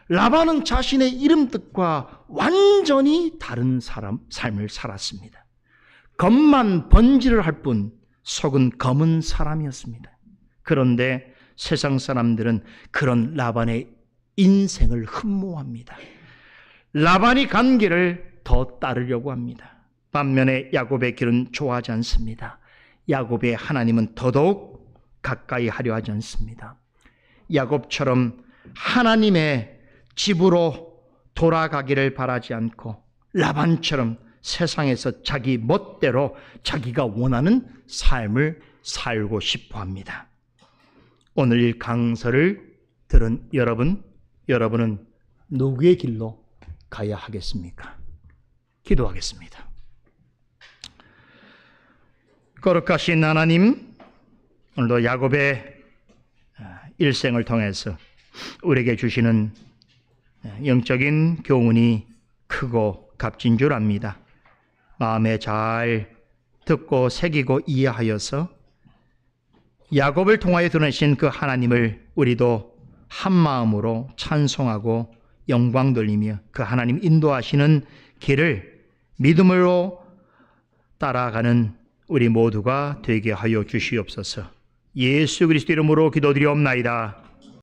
라반은 자신의 이름 뜻과 완전히 다른 삶을 살았습니다. 겉만 번지를 할 뿐 속은 검은 사람이었습니다. 그런데 세상 사람들은 그런 라반의 인생을 흠모합니다. 라반이 간 길을 더 따르려고 합니다. 반면에 야곱의 길은 좋아하지 않습니다. 야곱의 하나님은 더더욱 가까이 하려 하지 않습니다. 야곱처럼 하나님의 집으로 돌아가기를 바라지 않고 라반처럼 세상에서 자기 멋대로 자기가 원하는 삶을 살고 싶어 합니다. 오늘 이 강서를 들은 여러분은 누구의 길로 가야 하겠습니까? 기도하겠습니다. 거룩하신 하나님, 오늘도 야곱의 일생을 통해서 우리에게 주시는 영적인 교훈이 크고 값진 줄 압니다. 마음에 잘 듣고 새기고 이해하여서 야곱을 통하여 드러내신 그 하나님을 우리도 한 마음으로 찬송하고 영광 돌리며 그 하나님 인도하시는 길을 믿음으로 따라가는 우리 모두가 되게 하여 주시옵소서. 예수 그리스도 이름으로 기도드리옵나이다.